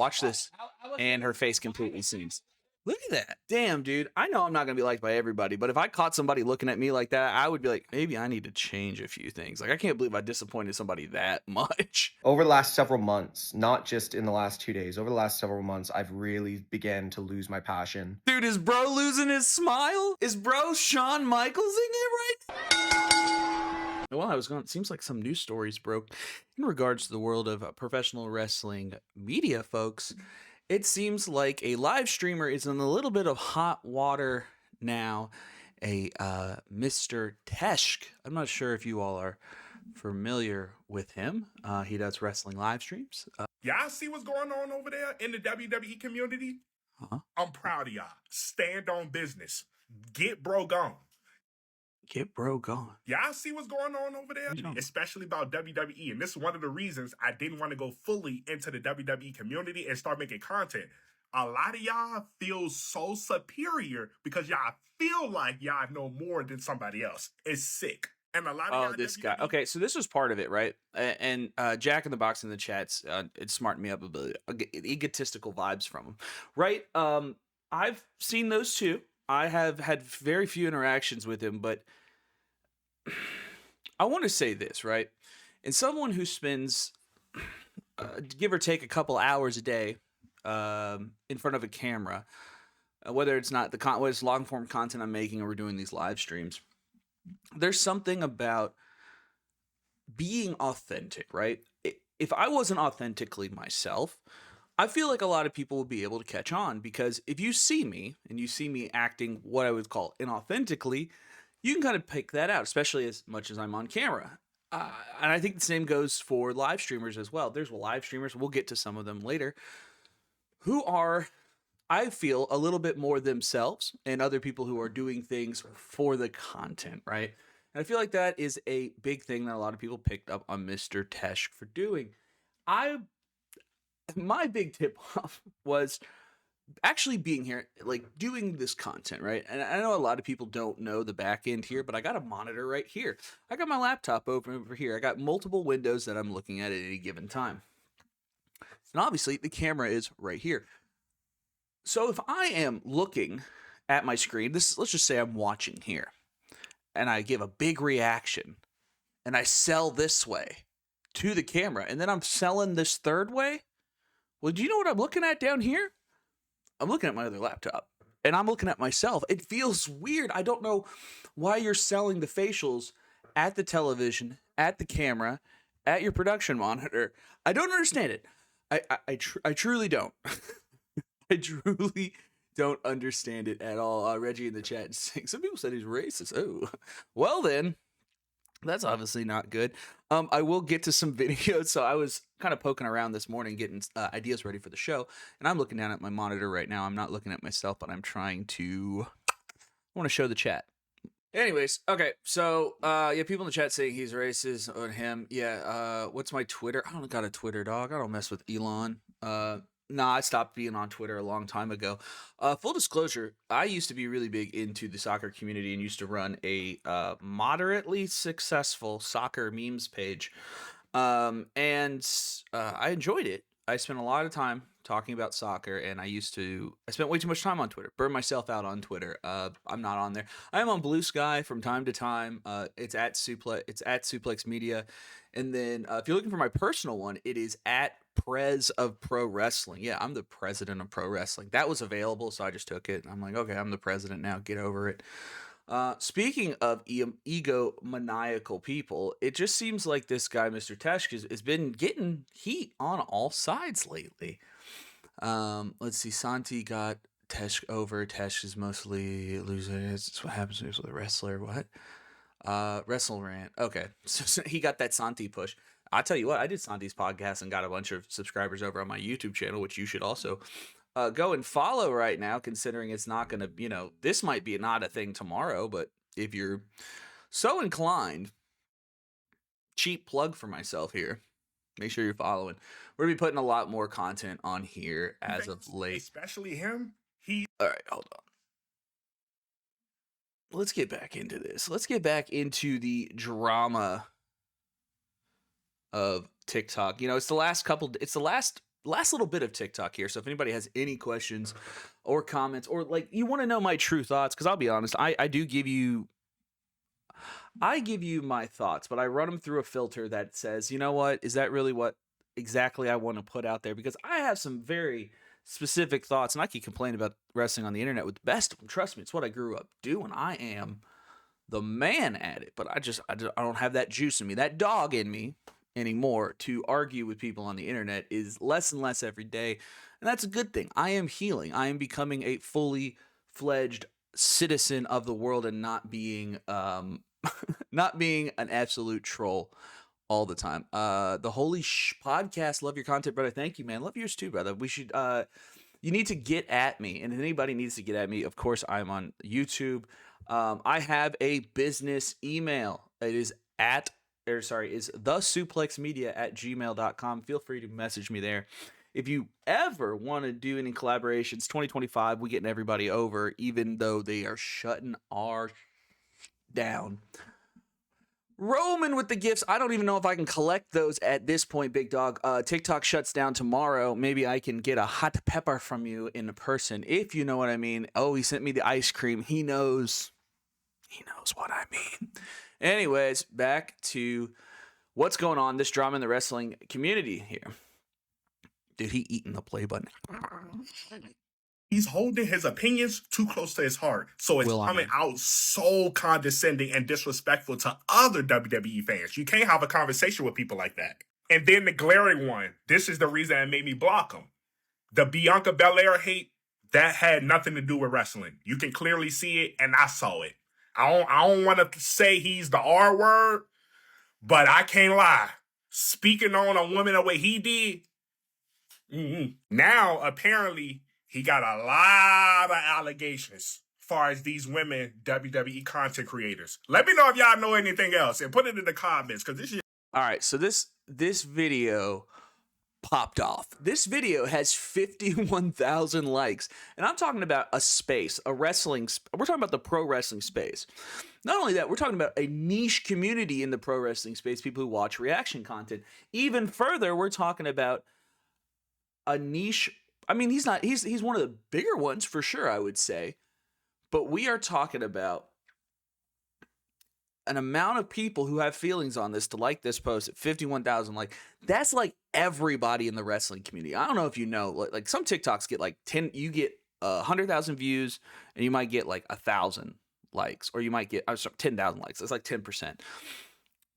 Watch this. And her face completely seems. Look at that. Damn, dude. I know I'm not going to be liked by everybody, but if I caught somebody looking at me like that, I would be like, maybe I need to change a few things. Like, I can't believe I disappointed somebody that much. Over the last several months, not just in the last 2 days, over the last several months, I've really began to lose my passion. Dude, is bro losing his smile? Is bro Shawn Michaels in it right? Well, I was going. It seems like some news stories broke in regards to the world of professional wrestling media, folks. It seems like a live streamer is in a little bit of hot water now. Mr. Teshk. I'm not sure if you all are familiar with him. He does wrestling live streams. Y'all see what's going on over there in the WWE community? I'm proud of y'all. Stand on business. Get bro gone. Get bro gone. Y'all see what's going on over there? Especially about WWE. And this is one of the reasons I didn't want to go fully into the WWE community and start making content. A lot of y'all feel so superior because y'all feel like y'all know more than somebody else. It's sick. And a lot of y'all this guy. Okay, so this was part of it, right? And Jack in the Box in the chats, it smartened me up a bit. Egotistical vibes from him, right? I've seen those too. I have had very few interactions with him, but I want to say this, right? And someone who spends, give or take, a couple hours a day in front of a camera, whether it's not whether it's long form content I'm making or we're doing these live streams, there's something about being authentic, right? If I wasn't authentically myself, I feel like a lot of people would be able to catch on, because if you see me and you see me acting what I would call inauthentically, you can kind of pick that out, especially as much as I'm on camera. And I think the same goes for live streamers as well. There's live streamers, we'll get to some of them later, who are, I feel, a little bit more themselves, and other people who are doing things for the content, right? And I feel like that is a big thing that a lot of people picked up on Mr. Teshk for doing. My big tip off was actually being here, like doing this content, right? And I know a lot of people don't know the back end here, but I got a monitor right here. I got my laptop open over here. I got multiple windows that I'm looking at any given time. And obviously the camera is right here. So if I am looking at my screen, let's just say I'm watching here, and I give a big reaction, and I sell this way to the camera, and then I'm selling this third way. Well, do you know what I'm looking at down here? I'm looking at my other laptop, and I'm looking at myself. It feels weird. I don't know why you're selling the facials at the television, at the camera, at your production monitor. I don't understand it. I truly don't. I truly don't understand it at all. Reggie in the chat is saying, some people said he's racist. Oh, well then, that's obviously not good. I will get to some videos. So I was kind of poking around this morning, getting ideas ready for the show. And I'm looking down at my monitor right now. I'm not looking at myself, but I'm trying to, I want to show the chat. Anyways, okay. So, yeah, people in the chat saying he's racist on him. Yeah. What's my Twitter? I don't got a Twitter, dog. I don't mess with Elon. Nah, I stopped being on Twitter a long time ago. Full disclosure, I used to be really big into the soccer community and used to run a moderately successful soccer memes page. And I enjoyed it. I spent a lot of time talking about soccer, and I spent way too much time on Twitter. Burned myself out on Twitter. I'm not on there. I am on Blue Sky from time to time. It's at Suplex Media. And then if you're looking for my personal one, it is at Prez of Pro Wrestling. Yeah, I'm the president of pro wrestling. That was available, so I just took it. I'm like, okay, I'm the president now. Get over it. Speaking of egomaniacal people, it just seems like this guy, Mr. Teshk, has been getting heat on all sides lately. Let's see. Santi got Teshk over. Teshk is mostly losing. It's what happens with a wrestler. What? Wrestle rant. Okay. So he got that Santi push. I'll tell you what, I did Santi's podcast and got a bunch of subscribers over on my YouTube channel, which you should also go and follow right now, considering it's not going to, this might be not a thing tomorrow, but if you're so inclined, cheap plug for myself here, make sure you're following. We're going to be putting a lot more content on here as of late. Especially him. All right, hold on. Let's get back into this. Let's get back into the drama of TikTok. It's the last last little bit of TikTok here. So if anybody has any questions or comments, or like you want to know my true thoughts, because I'll be honest, I do give you my thoughts, but I run them through a filter that says, you know what, is that really what exactly I want to put out there? Because I have some very specific thoughts, and I can complain about wrestling on the internet with the best of them. Trust me, it's what I grew up doing. I am the man at it, but I don't have that juice in me, that dog in me anymore to argue with people on the internet is less and less every day, and that's a good thing. I am healing. I am becoming a fully fledged citizen of the world and not being not being an absolute troll all the time. The Holy Podcast, love your content, brother. Thank you, man. Love yours too, brother. We should you need to get at me, and if anybody needs to get at me, of course I'm on YouTube. I have a business email. It is is thesuplexmedia@gmail.com. Feel free to message me there. If you ever want to do any collaborations, 2025, we getting everybody over, even though they are shutting our down. Roman with the gifts. I don't even know if I can collect those at this point, big dog. TikTok shuts down tomorrow. Maybe I can get a hot pepper from you in person, if you know what I mean. Oh, he sent me the ice cream. He knows what I mean. Anyways, back to what's going on. This drama in the wrestling community here. Dude, he eating the play button. He's holding his opinions too close to his heart. So it's coming out so condescending and disrespectful to other WWE fans. You can't have a conversation with people like that. And then the glaring one, this is the reason that made me block him. The Bianca Belair hate, that had nothing to do with wrestling. You can clearly see it, and I saw it. I don't want to say he's the R word, but I can't lie. Speaking on a woman the way he did, now apparently he got a lot of allegations as far as these women WWE content creators. Let me know if y'all know anything else and put it in the comments, because this is... All right, so this video popped off. This video has 51,000 likes, and I'm talking about a space, we're talking about the pro wrestling space. Not only that, we're talking about a niche community in the pro wrestling space, people who watch reaction content. Even further, we're talking about a niche. I mean, he's one of the bigger ones for sure, I would say, but we are talking about an amount of people who have feelings on this to like this post at 51,000. Like, that's like everybody in the wrestling community. I don't know if you know, like some TikToks get like 10, you get 100,000 views and you might get like 1,000 likes, or you might get 10,000 likes. That's like 10%.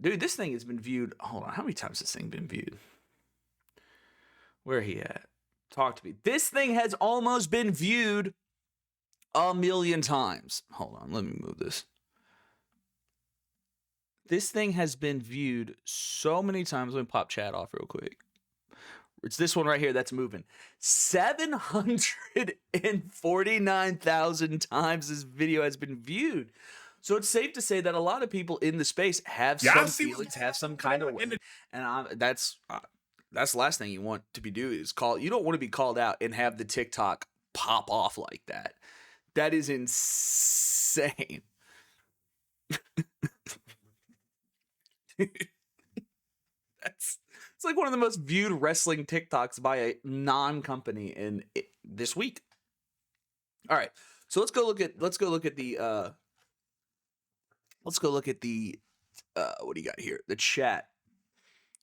Dude, this thing has been viewed. Hold on. How many times has this thing been viewed? Where he at? Talk to me. This thing has almost been viewed 1 million times. Hold on. Let me move this. This thing has been viewed so many times. Let me pop chat off real quick. It's this one right here that's moving. 749,000 times this video has been viewed. So it's safe to say that a lot of people in the space have some feelings, have some kind of way. And that's the last thing you want to be doing is you don't want to be called out and have the TikTok pop off like that. That is insane. It's like one of the most viewed wrestling TikToks by a non-company in this week. All right, so let's go look at the what do you got here? The chat.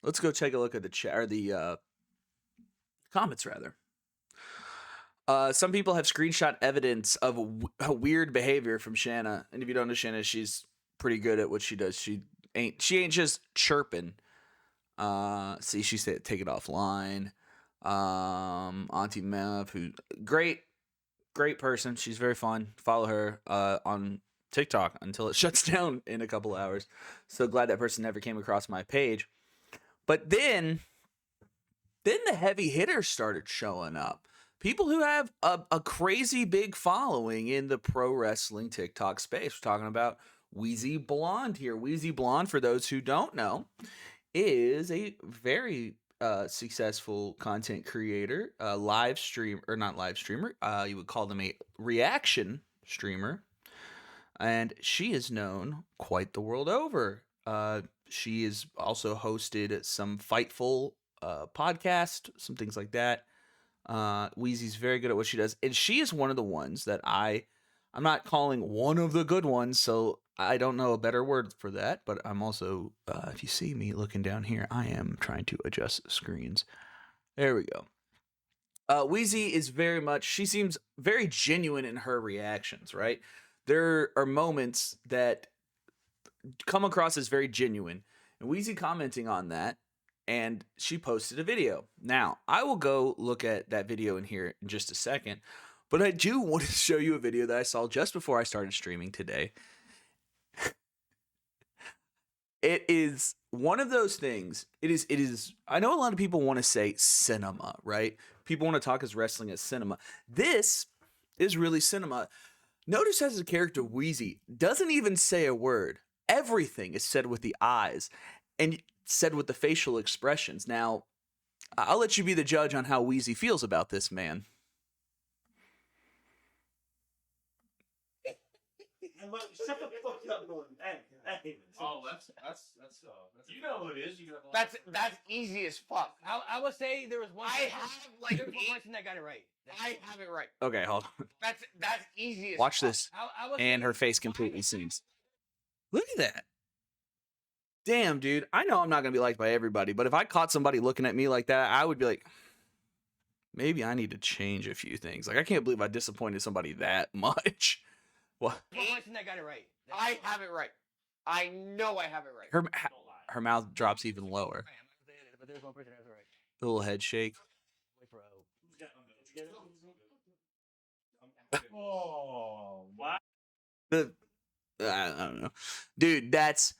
Let's go take a look at the chat, or the comments rather. Some people have screenshot evidence of weird behavior from Shanna, and if you don't know Shanna, she's pretty good at what she does. She ain't just chirping. See, she said take it offline. Auntie Mev, who great person. She's very fun. Follow her on TikTok until it shuts down in a couple hours. So glad that person never came across my page. But then the heavy hitters started showing up. People who have a crazy big following in the pro wrestling TikTok space. We're talking about Wheezy Blonde here. Wheezy Blonde, for those who don't know, is a very successful content creator, live stream, or not live streamer. You would call them a reaction streamer. And she is known quite the world over. She has also hosted some Fightful podcast, some things like that. Wheezy's very good at what she does, and she is one of the ones that I'm not calling one of the good ones, so I don't know a better word for that. But I'm also, if you see me looking down here, I am trying to adjust screens. There we go. Wheezy is very much, she seems very genuine in her reactions, right? There are moments that come across as very genuine. And Wheezy commenting on that, and she posted a video. Now, I will go look at that video in here in just a second, but I do want to show you a video that I saw just before I started streaming today. It is one of those things. It is I know a lot of people want to say cinema, right? People want to talk as wrestling as cinema. This is really cinema. Notice as a character, Wheezy doesn't even say a word. Everything is said with the eyes and said with the facial expressions. Now, I'll let you be the judge on how Wheezy feels about this man. Shut the fuck up, Norton. Hey. Oh, that's you know who it is. You That's easy as fuck. I would say there was one. I have like there was one person that got it right. I have it right. Okay, hold on. That's easy as Watch fuck. this. I would And say- her face completely sinks. Look at that. Damn, dude. I know I'm not going to be liked by everybody, but if I caught somebody looking at me like that, I would be like, maybe I need to change a few things. Like, I can't believe I disappointed somebody that much. What? One person that got it right. I have it right. I know I have it right. Her mouth drops even lower. I'm not gonna say it, but there's one person that has it right. The little head shake. Wait for Oh, wow. I don't know. Dude, that's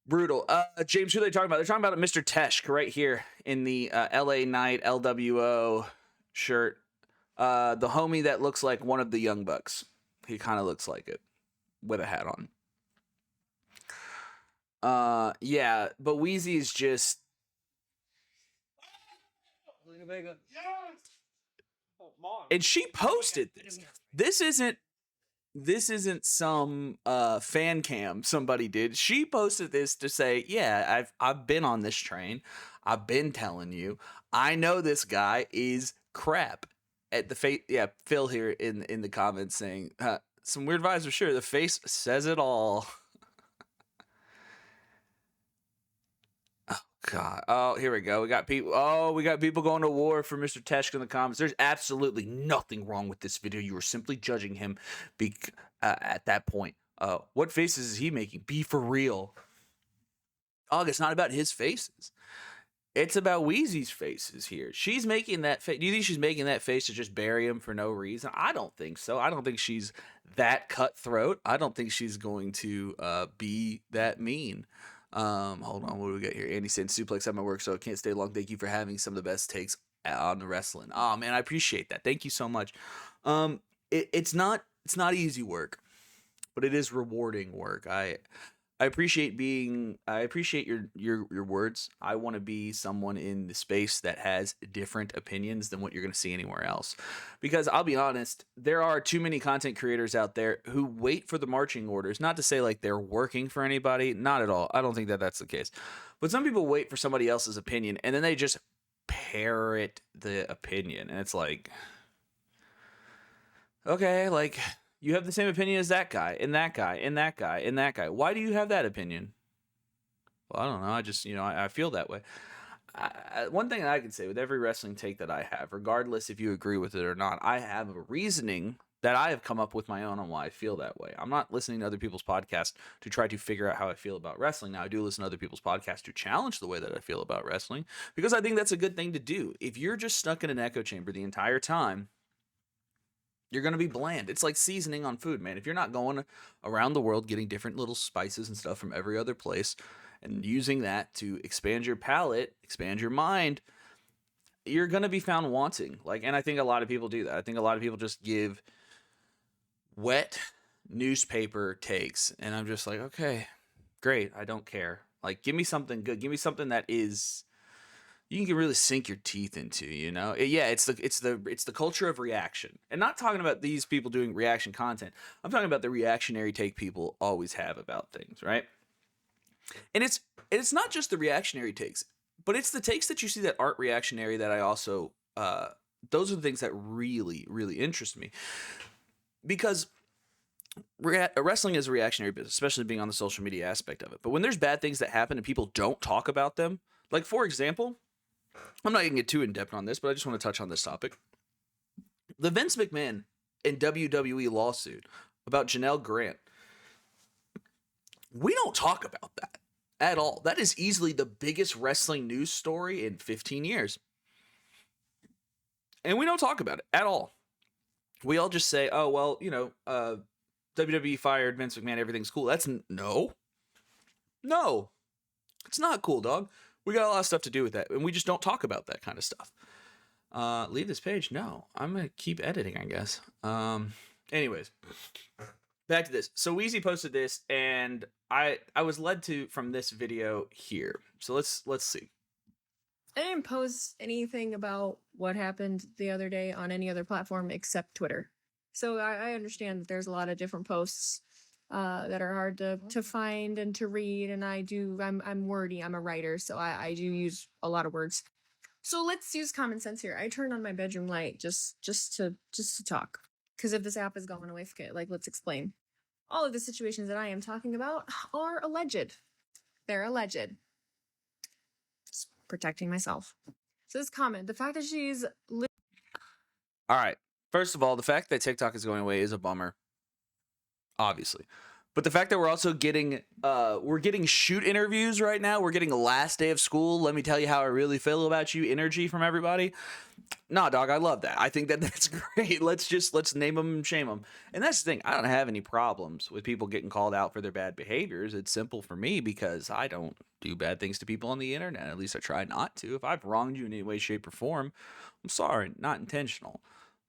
brutal. James, who are they talking about? They're talking about Mr. Teshk right here in the LA Knight LWO shirt. The homie that looks like one of the Young Bucks. He kind of looks like it with a hat on. Yeah, but Wheezy is just Selena Vega. and she posted this. This isn't some fan cam somebody did. She posted this to say, yeah, I've been on this train. I've been telling you. I know this guy is crap. At the face, yeah, Phil here in the comments saying some weird vibes for sure. The face says it all. Oh God! Oh, here we go. We got people. Oh, we got people going to war for Mr. Teshk in the comments. There's absolutely nothing wrong with this video. You were simply judging him at that point. What faces is he making? Be for real. Oh, it's not about his faces. It's about Wheezy's faces here. She's making that face. Do you think she's making that face to just bury him for no reason? I don't think so. I don't think she's that cutthroat. I don't think she's going to be that mean. Hold on. What do we got here? Andy saying suplex at my work, so I can't stay long. Thank you for having some of the best takes on the wrestling. Oh man, I appreciate that. Thank you so much. It's not easy work, but it is rewarding work. I appreciate your words. I want to be someone in the space that has different opinions than what you're going to see anywhere else. Because I'll be honest, there are too many content creators out there who wait for the marching orders. Not to say like they're working for anybody, not at all. I don't think that that's the case. But some people wait for somebody else's opinion and then they just parrot the opinion. And it's like, okay, like you have the same opinion as that guy, and that guy, and that guy, and that guy. Why do you have that opinion? Well, I don't know. I just, I feel that way. One thing I can say with every wrestling take that I have, regardless if you agree with it or not, I have a reasoning that I have come up with my own on why I feel that way. I'm not listening to other people's podcasts to try to figure out how I feel about wrestling. Now, I do listen to other people's podcasts to challenge the way that I feel about wrestling, because I think that's a good thing to do. If you're just stuck in an echo chamber the entire time, you're going to be bland. It's like seasoning on food, man. If you're not going around the world getting different little spices and stuff from every other place and using that to expand your palate, expand your mind, you're going to be found wanting. And I think a lot of people do that. I think a lot of people just give wet newspaper takes. And I'm just like, okay, great. I don't care. Give me something good. Give me something that is you can really sink your teeth into, Yeah, it's the culture of reaction. And not talking about these people doing reaction content. I'm talking about the reactionary take people always have about things, right? And it's not just the reactionary takes. But it's the takes that you see that aren't reactionary that I also those are the things that really, really interest me, because wrestling is a reactionary business, especially being on the social media aspect of it. But when there's bad things that happen and people don't talk about them, like for example, I'm not going to get too in depth on this, but I just want to touch on this topic. The Vince McMahon and WWE lawsuit about Janelle Grant. We don't talk about that at all. That is easily the biggest wrestling news story in 15 years. And we don't talk about it at all. We all just say, oh, well, you know, WWE fired Vince McMahon, everything's cool. That's no, it's not cool, dog. We got a lot of stuff to do with that, and we just don't talk about that kind of stuff. Leave this page. No, I'm gonna keep editing, I guess. Anyways, back to this. So Wheezy posted this, and I was led to from this video here. So let's see. I didn't post anything about what happened the other day on any other platform except Twitter. So I understand that there's a lot of different posts that are hard to find and to read, and I'm wordy. I'm a writer, so I do use a lot of words. So let's use common sense here. I turned on my bedroom light just to talk, because if this app is going away, like, let's explain. All of the situations that I am talking about are alleged. They're alleged. Just protecting myself. So this comment, the fact that she's All right. First of all, the fact that TikTok is going away is a bummer, obviously. But the fact that we're also getting shoot interviews right now, we're getting a last day of school, let me tell you how I really feel about you energy from everybody. Nah, dog, I love that. I think that that's great. Let's name them and shame them. And that's the thing. I don't have any problems with people getting called out for their bad behaviors. It's simple for me because I don't do bad things to people on the internet. At least I try not to. If I've wronged you in any way, shape, or form, I'm sorry, not intentional.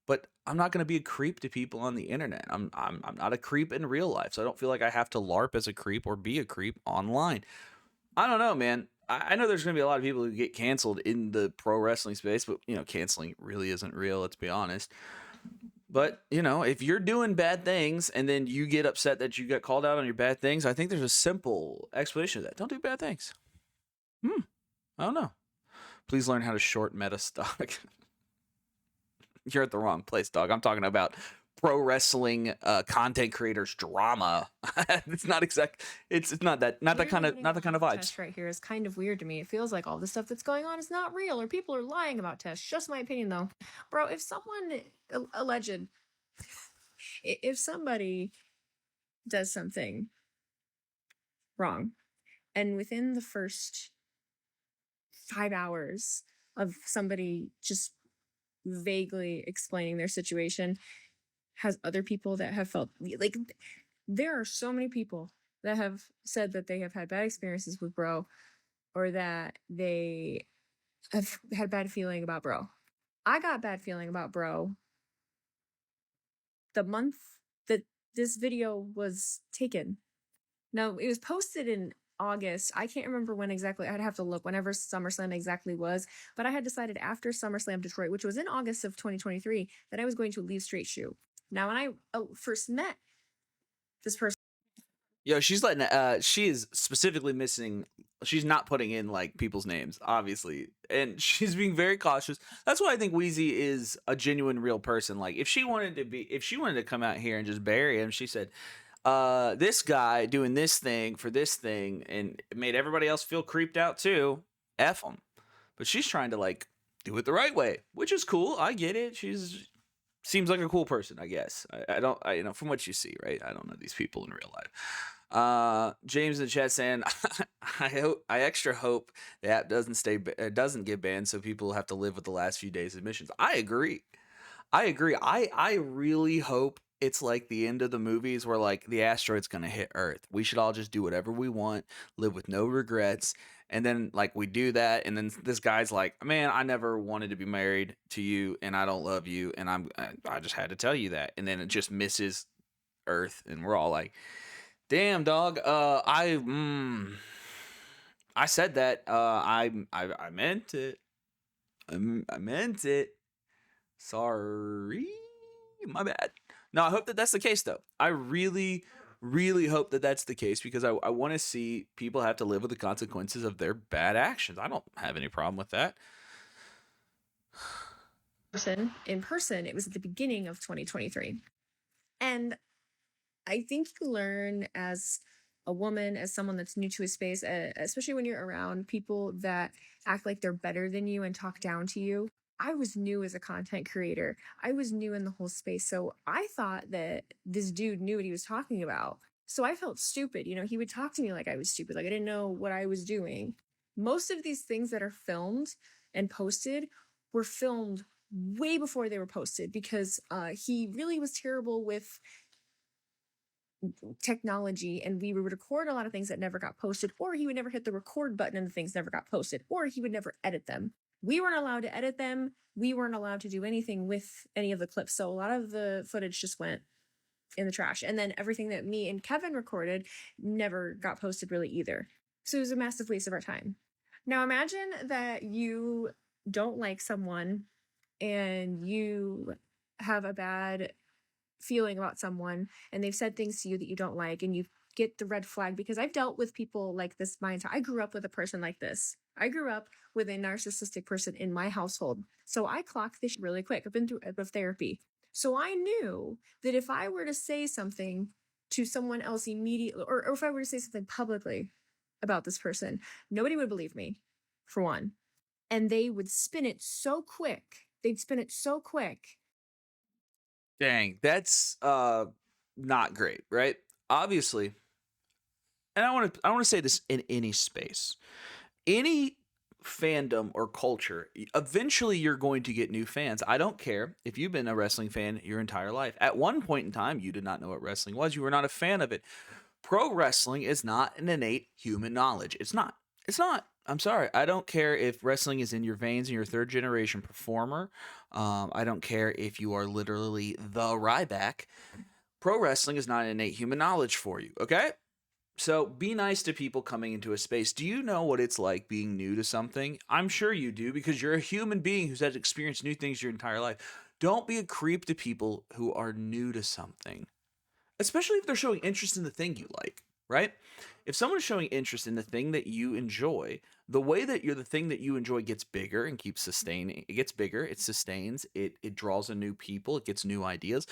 But I'm not going to be a creep to people on the internet. I'm not a creep in real life, so I don't feel like I have to LARP as a creep or be a creep online. I don't know, man. I know there's going to be a lot of people who get canceled in the pro wrestling space, but, you know, canceling really isn't real, let's be honest. But, you know, if you're doing bad things and then you get upset that you got called out on your bad things, I think there's a simple explanation of that. Don't do bad things. I don't know. Please learn how to short meta stock. You're at the wrong place, dog. I'm talking about pro wrestling content creators drama. It's not that kind of vibes. Test right here is kind of weird to me. It feels like all the stuff that's going on is not real, or people are lying about Teshk. Just my opinion, though, bro. If someone alleged, if somebody does something wrong, and within the first 5 hours of somebody just vaguely explaining their situation, has other people that have felt like, there are so many people that have said that they have had bad experiences with bro, or that they have had bad feeling about bro. I got bad feeling about bro the month that this video was taken. Now, it was posted in August. I can't remember when exactly. I'd have to look whenever SummerSlam exactly was. But I had decided after SummerSlam Detroit, which was in August of 2023, that I was going to leave Straight Shoe. Now, when I first met this person, Yo, she's letting she is specifically missing, she's not putting in like people's names, obviously, and she's being very cautious. That's why I think Wheezy is a genuine real person. Like if she wanted to come out here and just bury him, she said, this guy doing this thing for this thing, and it made everybody else feel creeped out too. F him. But she's trying to like do it the right way, which is cool. I get it. Seems like a cool person, I guess. I don't, you know, from what you see, right? I don't know these people in real life. James in the chat saying, I extra hope the app doesn't get banned, so people have to live with the last few days of missions. I agree. I really hope it's like the end of the movies where like the asteroid's gonna hit Earth. We should all just do whatever we want, live with no regrets. And then like we do that, and then this guy's like, man, I never wanted to be married to you, and I don't love you, and I just had to tell you that. And then it just misses Earth, and we're all like, damn, dog. I said that. I meant it. I meant it. Sorry, my bad. No, I hope that that's the case though. I really really hope that that's the case because I want to see people have to live with the consequences of their bad actions. I don't have any problem with that. In person, it was at the beginning of 2023. And I think you learn as a woman, as someone that's new to a space, especially when you're around people that act like they're better than you and talk down to you. I was new as a content creator. I was new in the whole space. So I thought that this dude knew what he was talking about. So I felt stupid. You know, he would talk to me like I was stupid, like I didn't know what I was doing. Most of these things that are filmed and posted were filmed way before they were posted because he really was terrible with technology, and we would record a lot of things that never got posted, or he would never hit the record button and the things never got posted, or he would never edit them. We weren't allowed to edit them. We weren't allowed to do anything with any of the clips. So a lot of the footage just went in the trash. And then everything that me and Kevin recorded never got posted really either. So it was a massive waste of our time. Now imagine that you don't like someone and you have a bad feeling about someone and they've said things to you that you don't like and you get the red flag, because I've dealt with people like this my entire, I grew up with a person like this. I grew up with a narcissistic person in my household. So I clocked this really quick. I've been through a bit of therapy. So I knew that if I were to say something to someone else immediately, or if I were to say something publicly about this person, nobody would believe me, for one. And they would spin it so quick. They'd spin it so quick. Dang, that's not great, right? Obviously, and I want to say this in any space. Any fandom or culture, eventually you're going to get new fans. I don't care if you've been a wrestling fan your entire life. At one point in time, you did not know what wrestling was. You were not a fan of it. Pro wrestling is not an innate human knowledge. It's not. It's not. I'm sorry. I don't care if wrestling is in your veins and you're a third generation performer. I don't care if you are literally the Ryback. Pro wrestling is not innate human knowledge for you. Okay? So be nice to people coming into a space. Do you know what it's like being new to something? I'm sure you do because you're a human being who's had experienced new things your entire life. Don't be a creep to people who are new to something, especially if they're showing interest in the thing you like, right? If someone's showing interest in the thing that you enjoy, the way that the thing that you enjoy gets bigger and keeps sustaining, it gets bigger, it sustains, it draws in new people, it gets new ideas,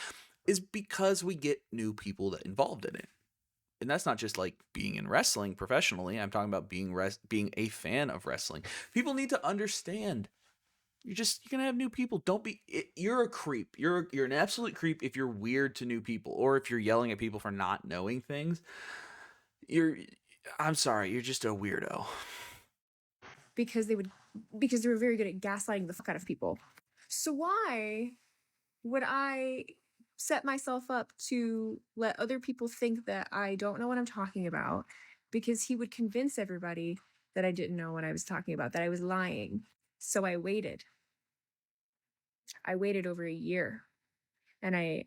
is because we get new people that involved in it. And that's not just like being in wrestling professionally. I'm talking about being a fan of wrestling. People need to understand. You're gonna have new people. Don't be. You're a creep. You're an absolute creep if you're weird to new people, or if you're yelling at people for not knowing things. I'm sorry. You're just a weirdo. Because they were very good at gaslighting the fuck out of people. So why would I set myself up to let other people think that I don't know what I'm talking about? Because he would convince everybody that I didn't know what I was talking about, that I was lying. So I waited. I waited over a year, and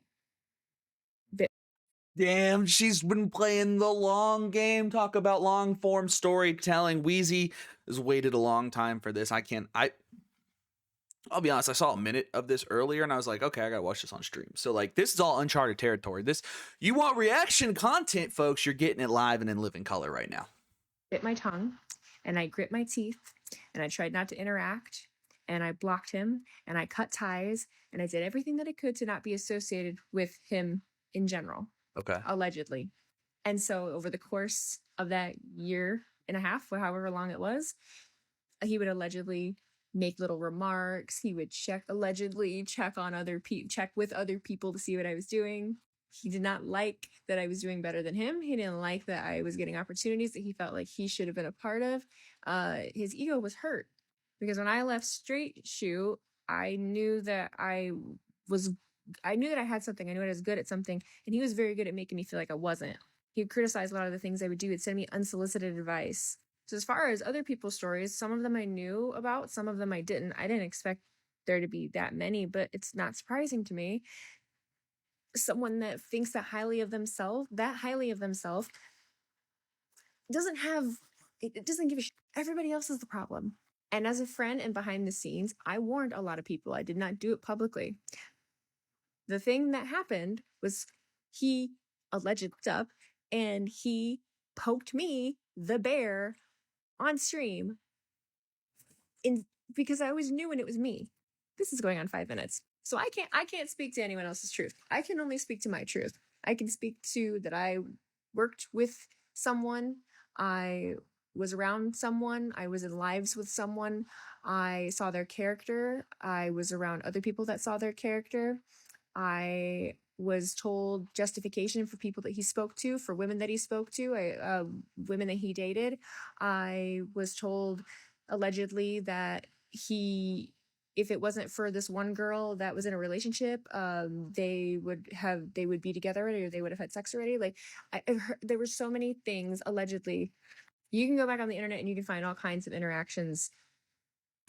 Damn, she's been playing the long game. Talk about long form storytelling. Wheezy has waited a long time for this. I'll be honest, I saw a minute of this earlier and I was like, okay, I gotta watch this on stream. So like, this is all uncharted territory. You want reaction content, folks, you're getting it live and in living color right now. bit my tongue, and I grit my teeth, and I tried not to interact, and I blocked him, and I cut ties, and I did everything that I could to not be associated with him in general. Okay. Allegedly. And so over the course of that year and a half, or however long it was, he would allegedly make little remarks. He would allegedly check on check with other people to see what I was doing. He did not like that I was doing better than him. He didn't like that I was getting opportunities that he felt like he should have been a part of. His ego was hurt because when I left Straight Shoe, I knew that I had something. I knew I was good at something, and he was very good at making me feel like I wasn't. He would criticize a lot of the things I would do. He'd send me unsolicited advice. So as far as other people's stories, some of them I knew about, some of them I didn't. I didn't expect there to be that many, but it's not surprising to me. Someone that thinks that highly of themselves, it doesn't give a shit. Everybody else is the problem. And as a friend and behind the scenes, I warned a lot of people. I did not do it publicly. The thing that happened was he alleged up and he poked me, the bear, on stream in because I always knew when it was me. This is going on 5 minutes. So I can't speak to anyone else's truth. I can only speak to my truth. I can speak to that I worked with someone, I was around someone, I was in lives with someone, I saw their character, I was around other people that saw their character. I was told justification for people that he spoke to, for women that he spoke to, women that he dated. I was told allegedly that he, if it wasn't for this one girl that was in a relationship, they would be together already, or they would have had sex already. Like, I've heard, there were so many things allegedly. You can go back on the internet and you can find all kinds of interactions,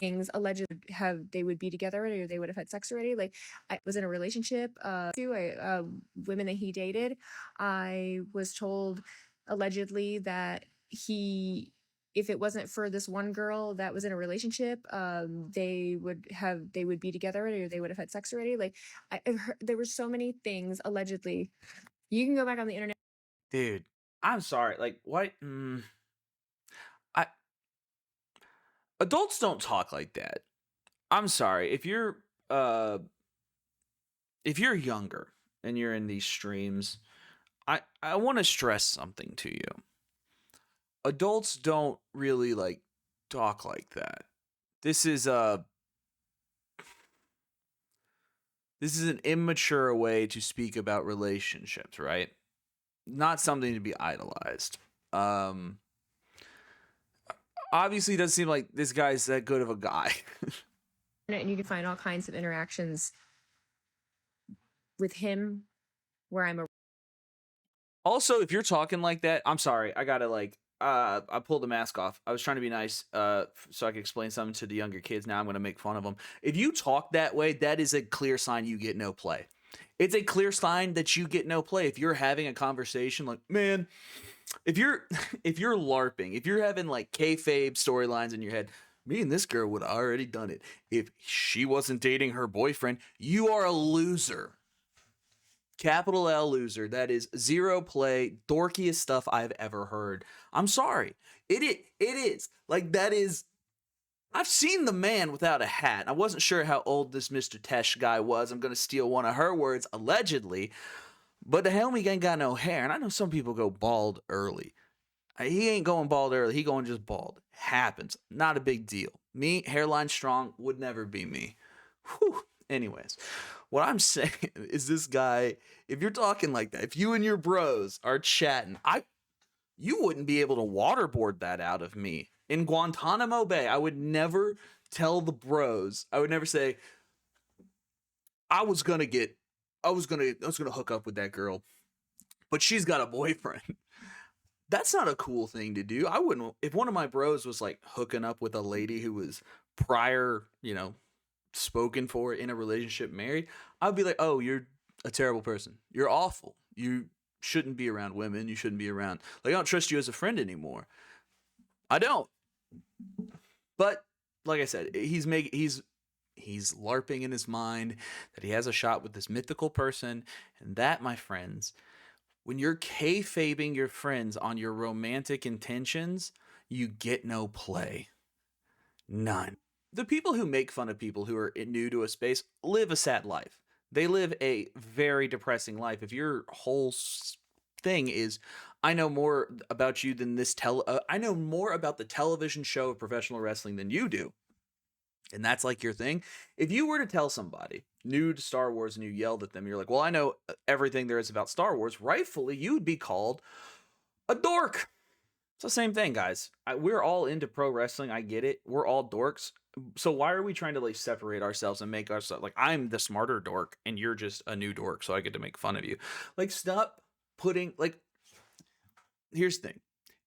things alleged have they would be together already, or they would have had sex already. Like, I was in a relationship women that he dated. I was told allegedly that he, if it wasn't for this one girl that was in a relationship, they would be together already, or they would have had sex already. Like, I've heard, there were so many things allegedly. You can go back on the internet. Dude, I'm sorry. Like, what? I Adults don't talk like that. I'm sorry. If you're younger and you're in these streams, I want to stress something to you. Adults don't really like talk like that. This is an immature way to speak about relationships, right? Not something to be idolized. Obviously, it doesn't seem like this guy's that good of a guy. And you can find all kinds of interactions with him where I'm a Also, if you're talking like that, I'm sorry. I gotta I pulled the mask off. I was trying to be nice, so I could explain something to the younger kids. Now I'm gonna make fun of them. If you talk that way, that is a clear sign you get no play. It's a clear sign that you get no play. If you're having a conversation, like, man, if you're if you're LARPing, if you're having like kayfabe storylines in your head, me and this girl would have already done it. If she wasn't dating her boyfriend, you are a loser. Capital L loser. That is zero play, dorkiest stuff I've ever heard. I'm sorry. It is. Like, that is. I've seen the man without a hat. I wasn't sure how old this Mr. Teshk guy was. I'm going to steal one of her words, allegedly. But the homie ain't got no hair. And I know some people go bald early. He ain't going bald early. He going just bald. Happens. Not a big deal. Me, hairline strong, would never be me. Whew. Anyways, what I'm saying is, this guy, if you're talking like that, if you and your bros are chatting, you wouldn't be able to waterboard that out of me. In Guantanamo Bay, I would never tell the bros. I would never say, I was gonna hook up with that girl, but she's got a boyfriend. That's not a cool thing to do. I wouldn't. If one of my bros was like hooking up with a lady who was prior, spoken for, in a relationship, married, I'd be like, oh, you're a terrible person. You're awful. You shouldn't be around women. You shouldn't be around. Like, I don't trust you as a friend anymore. I don't. But like I said, he's LARPing in his mind that he has a shot with this mythical person, and that, my friends, when you're kayfabing your friends on your romantic intentions, you get no play. None. The people who make fun of people who are new to a space live a sad life. They live a very depressing life. If your whole thing is, I know more about you than I know more about the television show of professional wrestling than you do, and that's like your thing. If you were to tell somebody new to Star Wars and you yelled at them, you're like, well, I know everything there is about Star Wars, rightfully, you would be called a dork. It's the same thing, guys. We're all into pro wrestling. I get it. We're all dorks. So why are we trying to like separate ourselves and make ourselves like, I'm the smarter dork and you're just a new dork, so I get to make fun of you? Like, stop putting, like, here's the thing.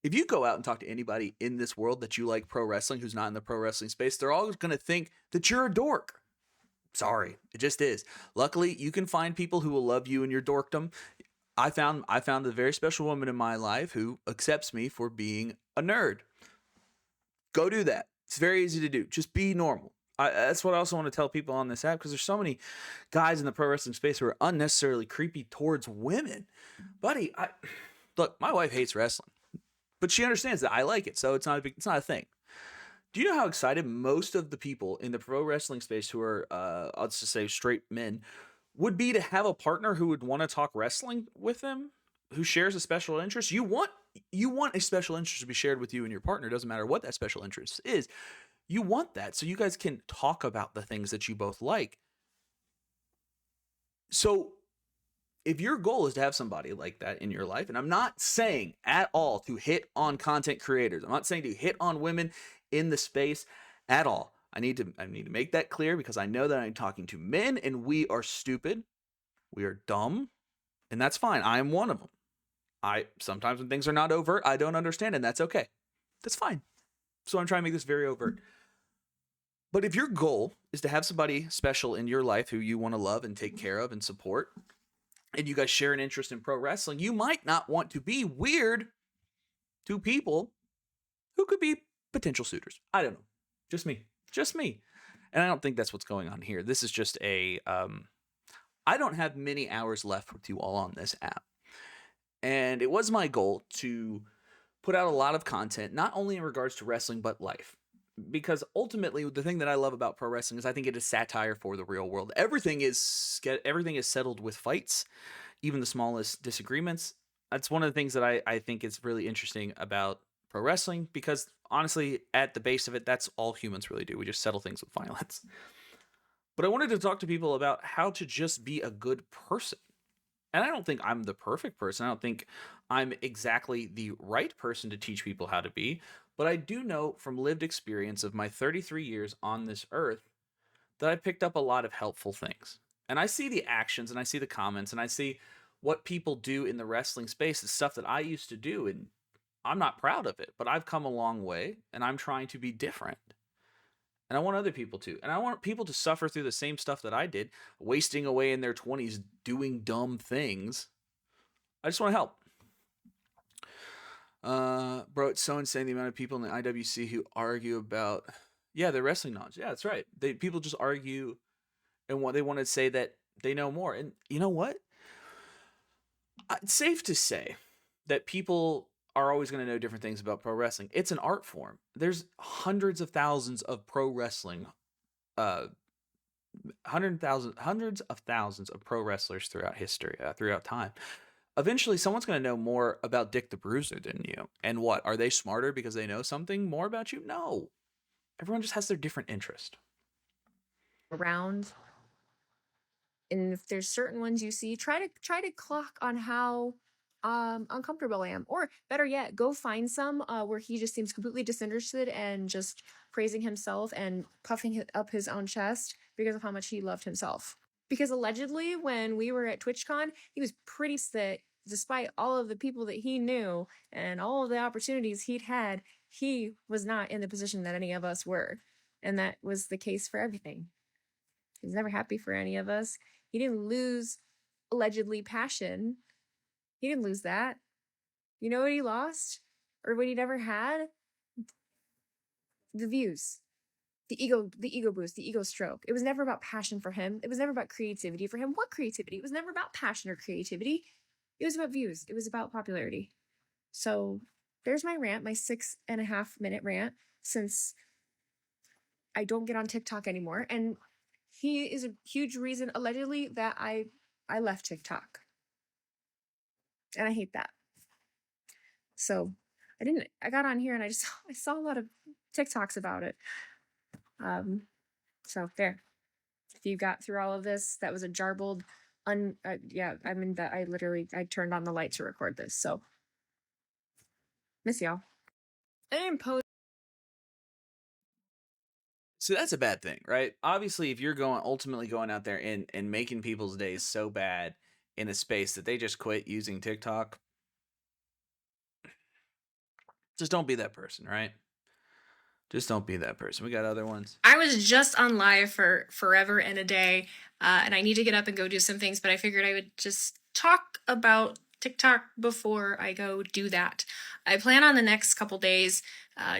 If you go out and talk to anybody in this world that you like pro wrestling who's not in the pro wrestling space, they're always going to think that you're a dork. Sorry, it just is. Luckily, you can find people who will love you in your dorkdom. I found a very special woman in my life who accepts me for being a nerd. Go do that. It's very easy to do. Just be normal. That's what I also want to tell people on this app, because there's so many guys in the pro wrestling space who are unnecessarily creepy towards women. Buddy, Look, my wife hates wrestling, but she understands that I like it, so it's not a thing. Do you know how excited most of the people in the pro wrestling space who are, I'll just say straight men, would be to have a partner who would want to talk wrestling with them, who shares a special interest? You want a special interest to be shared with you and your partner. It doesn't matter what that special interest is. You want that so you guys can talk about the things that you both like. So if your goal is to have somebody like that in your life, and I'm not saying at all to hit on content creators, I'm not saying to hit on women in the space at all. I need to make that clear, because I know that I'm talking to men and we are stupid. We are dumb, and that's fine. I am one of them. Sometimes when things are not overt, I don't understand, and that's okay. That's fine. So I'm trying to make this very overt. But if your goal is to have somebody special in your life who you want to love and take care of and support, and you guys share an interest in pro wrestling, you might not want to be weird to people who could be potential suitors. I don't know. Just me. And I don't think that's what's going on here. This is just I don't have many hours left with you all on this app. And it was my goal to put out a lot of content, not only in regards to wrestling, but life. Because ultimately, the thing that I love about pro wrestling is I think it is satire for the real world. Everything is settled with fights, even the smallest disagreements. That's one of the things that I think is really interesting about pro wrestling, because honestly, at the base of it, that's all humans really do. We just settle things with violence. But I wanted to talk to people about how to just be a good person. And I don't think I'm the perfect person. I don't think I'm exactly the right person to teach people how to be. But I do know from lived experience of my 33 years on this earth that I picked up a lot of helpful things. And I see the actions and I see the comments and I see what people do in the wrestling space, the stuff that I used to do. And I'm not proud of it, but I've come a long way and I'm trying to be different. And I want other people to. And I want people to suffer through the same stuff that I did, wasting away in their 20s doing dumb things. I just want to help. Bro, it's so insane the amount of people in the IWC who argue about, their wrestling knowledge. Yeah, that's right. People just argue and they want to say that they know more. And you know what? It's safe to say that people are always going to know different things about pro wrestling. It's an art form. There's hundreds of thousands of pro wrestling, hundreds of thousands of pro wrestlers throughout history, throughout time. Eventually, someone's going to know more about Dick the Bruiser than you. And what? Are they smarter because they know something more about you? No. Everyone just has their different interest. Around. And if there's certain ones you see, try to clock on how uncomfortable I am. Or better yet, go find some where he just seems completely disinterested and just praising himself and puffing up his own chest because of how much he loved himself. Because allegedly, when we were at TwitchCon, he was pretty sick. Despite all of the people that he knew and all of the opportunities he'd had, he was not in the position that any of us were. And that was the case for everything. He was never happy for any of us. He didn't lose, allegedly, passion. He didn't lose that. You know what he lost? Or what he never had? The views. The ego boost, the ego stroke. It was never about passion for him. It was never about creativity for him. What creativity? It was never about passion or creativity. It was about views. It was about popularity. So there's my rant, my 6.5 minute rant, since I don't get on TikTok anymore. And he is a huge reason, allegedly, that I left TikTok. And I hate that. So I got on here and I saw a lot of TikToks about it. So there. If you got through all of this, that was a jarbled, I turned on the light to record this. So miss y'all. I didn't post. So that's a bad thing, right? Obviously, if you're ultimately going out there and making people's days so bad in a space that they just quit using TikTok, just don't be that person, right? Just don't be that person. We got other ones. I was just on live for forever and a day, and I need to get up and go do some things, but I figured I would just talk about TikTok before I go do that. I plan on the next couple days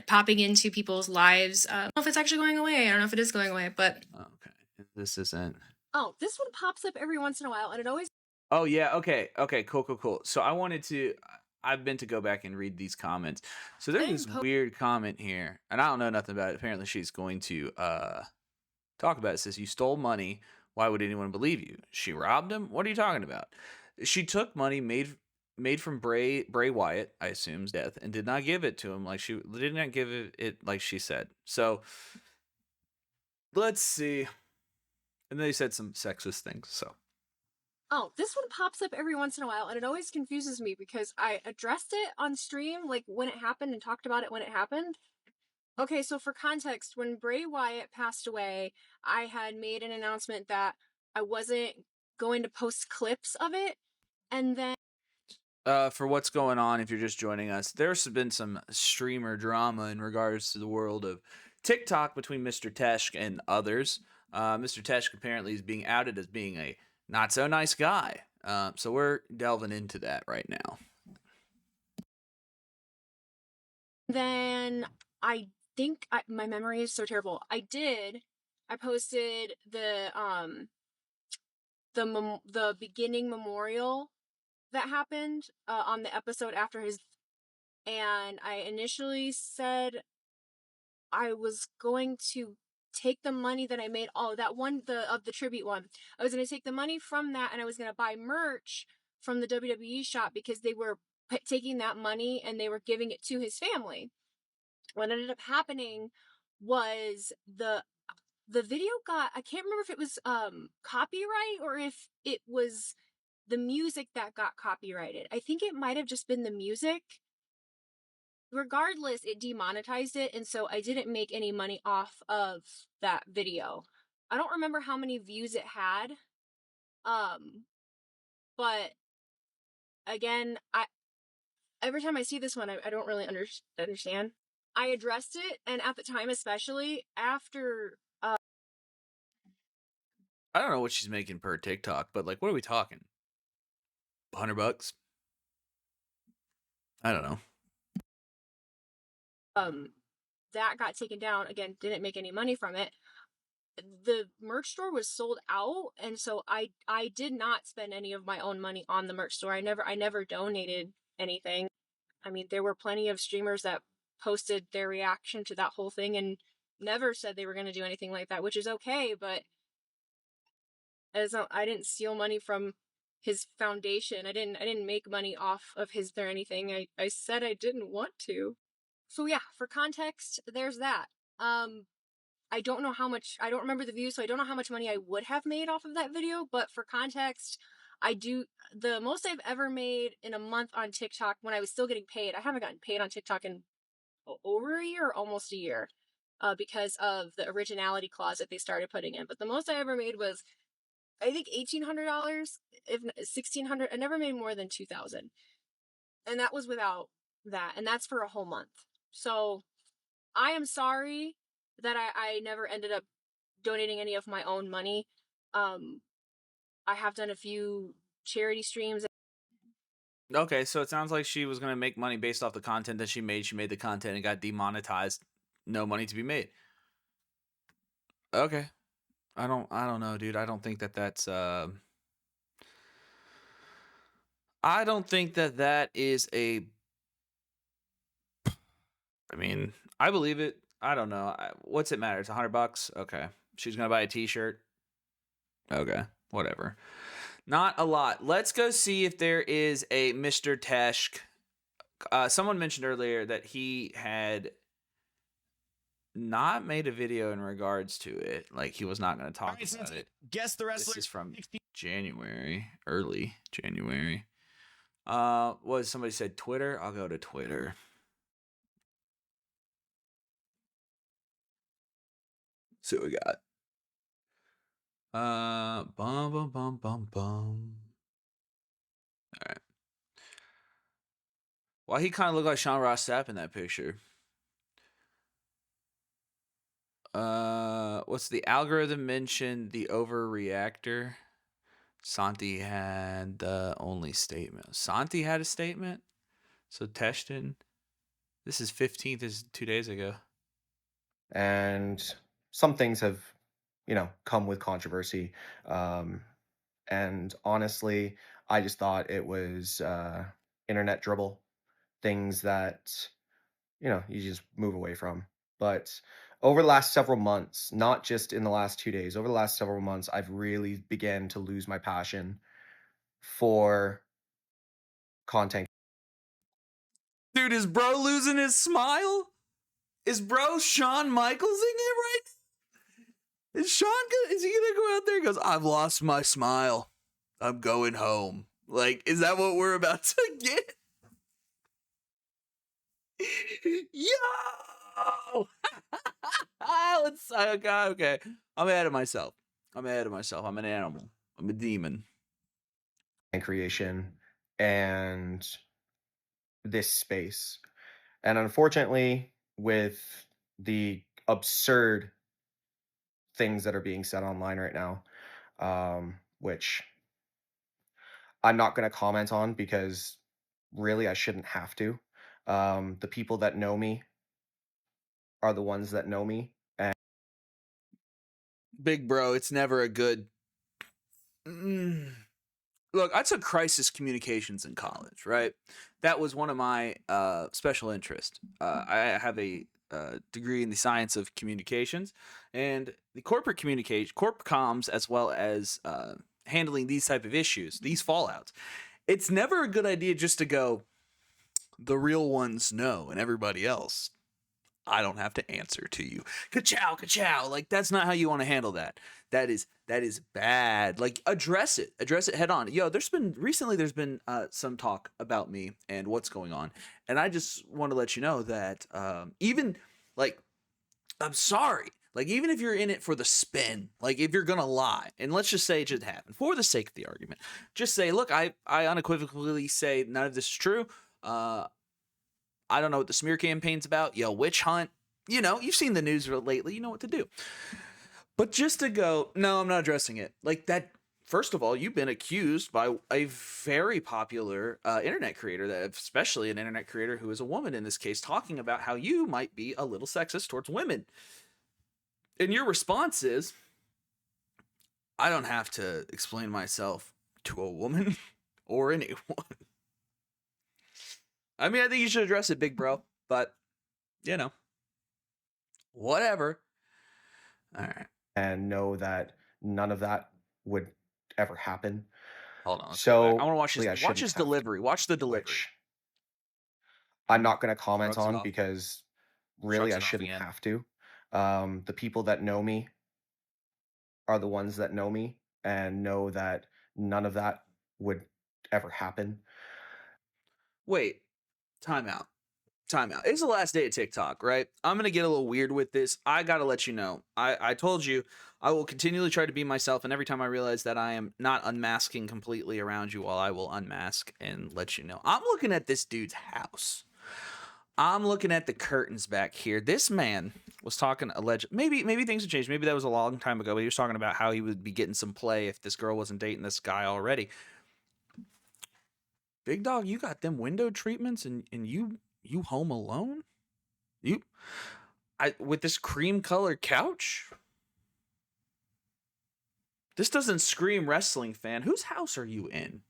popping into people's lives. I don't know if it's actually going away. I don't know if it is going away, but... Okay. This isn't... Oh, this one pops up every once in a while, and it always... Oh, yeah. Okay. Cool. So I wanted to... I've been to go back and read these comments. So there's this didn't weird comment here, and I don't know nothing about it. Apparently, she's going to talk about it. It says, "You stole money. Why would anyone believe you? She robbed him. What are you talking about? She took money made from Bray Wyatt, I assume's death, and did not give it to him like she did not give it like she said. So let's see." And they said some sexist things. So Oh, this one pops up every once in a while, and it always confuses me because I addressed it on stream, like when it happened, and talked about it when it happened. Okay, so for context, when Bray Wyatt passed away, I had made an announcement that I wasn't going to post clips of it, and then for what's going on, if you're just joining us, there's been some streamer drama in regards to the world of TikTok between Mr. Teshk and others. Mr. Teshk apparently is being outed as being a not so nice guy. So we're delving into that right now. then I think my memory is so terrible. I posted the beginning memorial that happened on the episode after his, and I initially said I was going to take the money that I made, that one, of the tribute one, I was going to take the money from that, and I was going to buy merch from the WWE shop because they were taking that money and they were giving it to his family. What ended up happening was the video got, I can't remember if it was copyright or if it was the music that got copyrighted. I think it might have just been the music. Regardless, it demonetized it, and so I didn't make any money off of that video. I don't remember how many views it had. But again, every time I see this one, I don't really understand. I addressed it, and at the time, especially after I don't know what she's making per TikTok, but like, what are we talking? $100? I don't know. that got taken down, again, didn't make any money from it. The merch store was sold out, and so I did not spend any of my own money on the merch store. I never donated anything. I mean, there were plenty of streamers that posted their reaction to that whole thing and never said they were going to do anything like that, which is okay, but I didn't steal money from his foundation. I didn't make money off of his or anything. I said I didn't want to. So yeah, for context, there's that. I don't know how much, I don't remember the views, so I don't know how much money I would have made off of that video, but for context, the most I've ever made in a month on TikTok when I was still getting paid. I haven't gotten paid on TikTok in over a year, almost a year, because of the originality clause that they started putting in. But the most I ever made was, I think, $1,800, if $1,600. I never made more than $2,000, and that was without that, and that's for a whole month. So I am sorry that I never ended up donating any of my own money. I have done a few charity streams. Okay, so it sounds like she was gonna make money based off the content that she made. She made the content and got demonetized. No money to be made. Okay, I don't know, dude. I don't think that that's I don't think that that is a. I mean, I believe it. I don't know. What's it matter? It's $100. Okay, she's gonna buy a T-shirt. Okay, whatever. Not a lot. Let's go see if there is a Mr. Teshk. Someone mentioned earlier that he had not made a video in regards to it. Like, he was not going to talk about it. Guess the wrestler. This is from January, early January. Was somebody said Twitter? I'll go to Twitter. See what we got. Bum bum bum bum bum. All right. Well, he kind of looked like Sean Ross Sapp in that picture. What's the algorithm mentioned? The overreactor. Santi had the only statement. Santi had a statement. So Tesh didn't. This is 15th. This is 2 days ago. And some things have, come with controversy. And honestly, I just thought it was internet dribble. things that, you just move away from. But over the last several months, not just in the last 2 days, over the last several months, I've really began to lose my passion for content. Dude, is bro losing his smile? Is bro Shawn Michaels in it right now? Is is he gonna go out there and goes, I've lost my smile. I'm going home. Like, is that what we're about to get? Yo! Okay. I'm ahead of myself. I'm an animal. I'm a demon. Creation and this space. And unfortunately, with the absurd things that are being said online right now, which I'm not going to comment on because really I shouldn't have to. The people that know me are the ones that know me. And Big bro, it's never a good. Look, I took crisis communications in college, right? That was one of my special interests. I have a degree in the science of communications and the corporate communication, corp comms, as well as handling these type of issues, these fallouts. It's never a good idea just to go, the real ones know, and everybody else, I don't have to answer to you. Ka-chow, ka-chow. Like, that's not how you want to handle that. That is bad. Like, address it head on. Yo, there's been some talk about me and what's going on, and I just want to let you know that even like, I'm sorry. Like, even if you're in it for the spin, like if you're gonna lie, and let's just say it just happened for the sake of the argument, just say, look, I unequivocally say none of this is true. I don't know what the smear campaign's about. Yo, witch hunt. You know, you've seen the news lately. You know what to do. But just to go, no, I'm not addressing it. Like that, first of all, you've been accused by a very popular internet creator, that especially an internet creator who is a woman in this case, talking about how you might be a little sexist towards women. And your response is, I don't have to explain myself to a woman or anyone. I mean, I think you should address it, big bro. But, you know, whatever. All right. and know that none of that would ever happen. Hold on. Let's go So back. I want to watch really, I his shouldn't have to, delivery. Watch the delivery. which I'm not going to comment Shrugs it on off. because really Shrugs I it off shouldn't again. have to. The people that know me are the ones that know me and know that none of that would ever happen. Wait. Time out. It's the last day of TikTok, right? I'm going to get a little weird with this. I got to let you know. I told you I will continually try to be myself. And every time I realize that I am not unmasking completely around you, all I will unmask and let you know. I'm looking at this dude's house. I'm looking at the curtains back here. This man was talking maybe things have changed. Maybe that was a long time ago, but he was talking about how he would be getting some play if this girl wasn't dating this guy already. Big dog, you got them window treatments and you home alone? With this cream colored couch? This doesn't scream wrestling fan. Whose house are you in?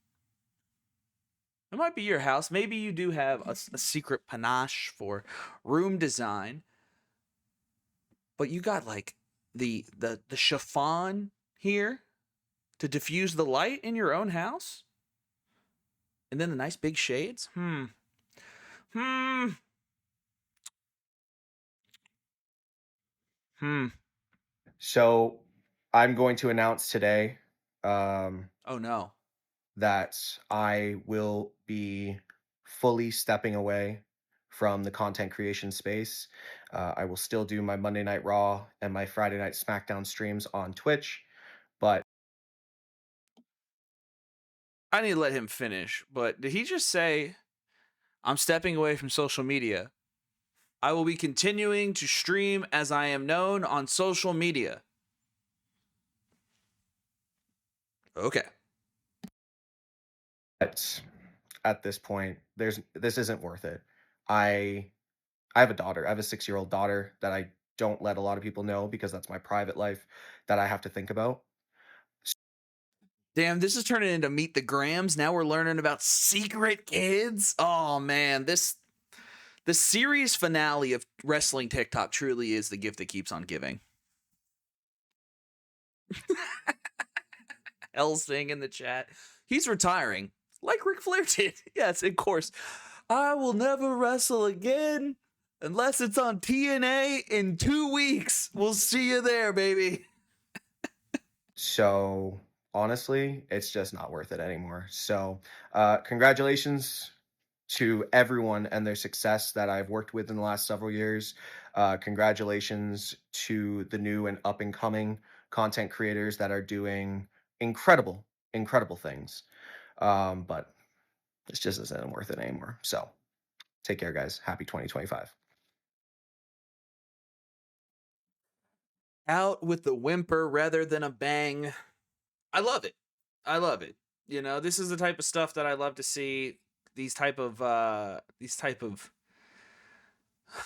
It might be your house. Maybe you do have a secret panache for room design. But you got like the chiffon here to diffuse the light in your own house? And then the nice big shades? So I'm going to announce today Oh no. that I will be fully stepping away from the content creation space. I will still do my Monday Night Raw and my Friday Night SmackDown streams on Twitch, but I need to let him finish, but did he just say, I'm stepping away from social media? I will be continuing to stream as I am known on social media. Okay. at this point, this isn't worth it. I have a daughter. I have a 6-year-old daughter that I don't let a lot of people know because that's my private life that I have to think about. Damn, this is turning into Meet the Grams. Now we're learning about secret kids. Oh man, this The series finale of wrestling TikTok truly is the gift that keeps on giving. Helsing in the chat. He's retiring, like Ric Flair did. Yes, of course. I will never wrestle again unless it's on TNA in 2 weeks. We'll see you there, baby. So honestly, it's just not worth it anymore. So congratulations to everyone and their success that I've worked with in the last several years. Congratulations to the new and up and coming content creators that are doing incredible, incredible things. But this just isn't worth it anymore. So take care, guys. Happy 2025. Out with the whimper rather than a bang. I love it. I love it. You know, this is the type of stuff that I love to see. These type of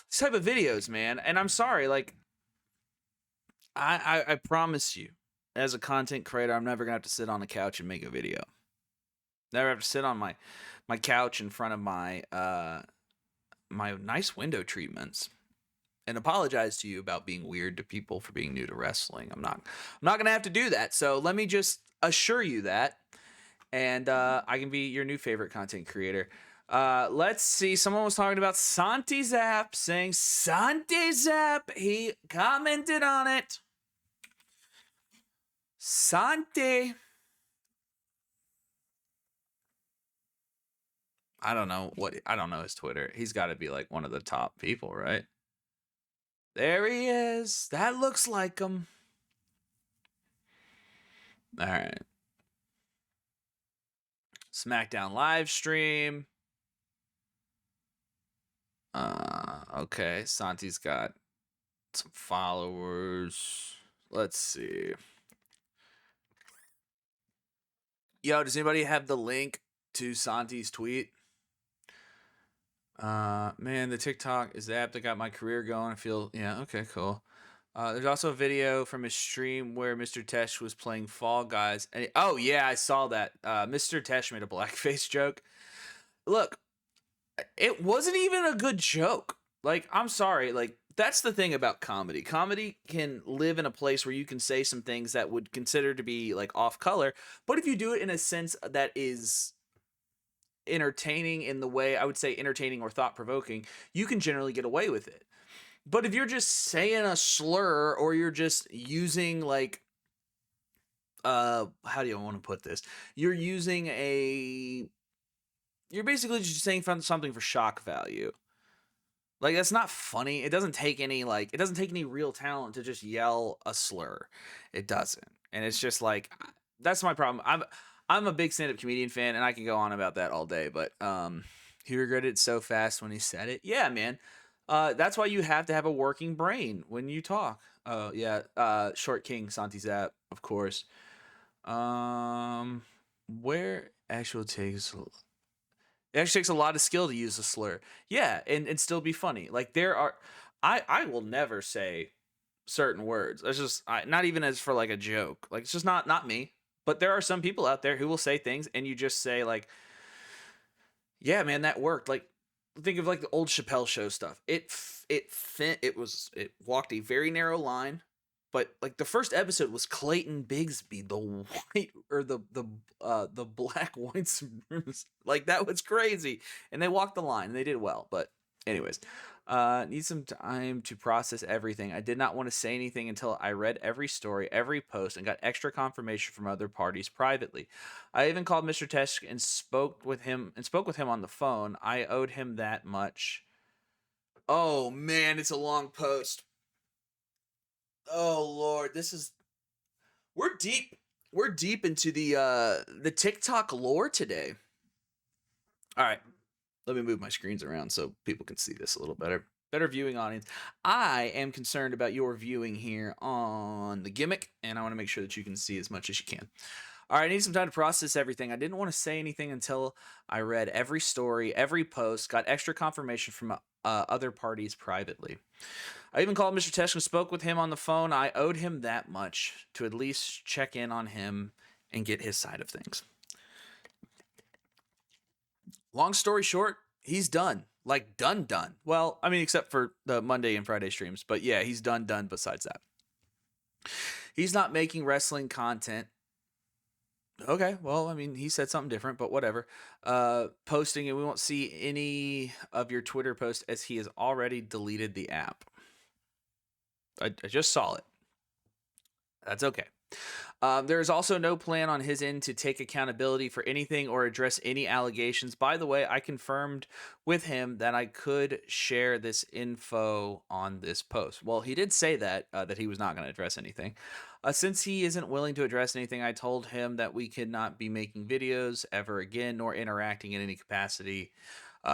videos, man. And I'm sorry, like I promise you, as a content creator, I'm never gonna have to sit on the couch and make a video. Never have to sit on my couch in front of my my nice window treatments and apologize to you about being weird to people for being new to wrestling. I'm not gonna have to do that. So let me just assure you that, and I can be your new favorite content creator. Let's see. Someone was talking about Santi Zap, saying Santi Zap. He commented on it. Santi. I don't know his Twitter. He's got to be like one of the top people, right? There he is. That looks like him. All right. SmackDown live stream. Okay. Santi's got some followers. Let's see. Yo, does anybody have the link to Santi's tweet? Man, the TikTok is the app that got my career going. I feel, yeah, okay, cool. There's also a video from his stream where Mr. Teshk was playing Fall Guys. And oh, yeah, I saw that. Mr. Teshk made a blackface joke. Look, it wasn't even a good joke. Like, I'm sorry. Like, that's the thing about comedy. Comedy can live in a place where you can say some things that would consider to be, like, off color. But if you do it in a sense that is entertaining in the way I would say entertaining or thought-provoking, you can generally get away with it. But if you're just saying a slur or you're just using like how do you want to put this? You're basically just saying something for shock value. Like that's not funny. It doesn't take any real talent to just yell a slur. It doesn't. And it's just like that's my problem. I'm a big stand-up comedian fan and I can go on about that all day, but he regretted it so fast when he said it. Yeah, man. That's why you have to have a working brain when you talk. Oh, yeah. Short King, Santi Zap, of course. Where actually takes it actually takes a lot of skill to use a slur. Yeah, and still be funny. Like there are I will never say certain words. It's just not even as for like a joke. Like it's just not me. But there are some people out there who will say things and you just say like, yeah, man, that worked. Like think of like the old Chappelle Show stuff. It walked a very narrow line, but like the first episode was Clayton Bigsby, the white or the black white supremacist. Like that was crazy, and they walked the line and they did well. But anyways, need some time to process everything. I did not want to say anything until I read every story, every post, and got extra confirmation from other parties privately. I even called Mr. Teshk and spoke with him on the phone. I owed him that much. Oh man, it's a long post. Oh Lord, we're deep into the TikTok lore today. All right. Let me move my screens around so people can see this a little better. Better viewing audience. I am concerned about your viewing here on the gimmick, and I want to make sure that you can see as much as you can. All right, I need some time to process everything. I didn't want to say anything until I read every story, every post, got extra confirmation from other parties privately. I even called Mr. Teshk and spoke with him on the phone. I owed him that much to at least check in on him and get his side of things. Long story short, he's done. Like done. Well, I mean, except for the Monday and Friday streams, but yeah, he's done. Besides that, he's not making wrestling content. Okay, well, I mean, he said something different, but whatever. Posting, and we won't see any of your Twitter posts as he has already deleted the app. I just saw it. That's okay. There is also no plan on his end to take accountability for anything or address any allegations. By the way, I confirmed with him that I could share this info on this post. Well, he did say that he was not going to address anything. Since he isn't willing to address anything, I told him that we could not be making videos ever again, nor interacting in any capacity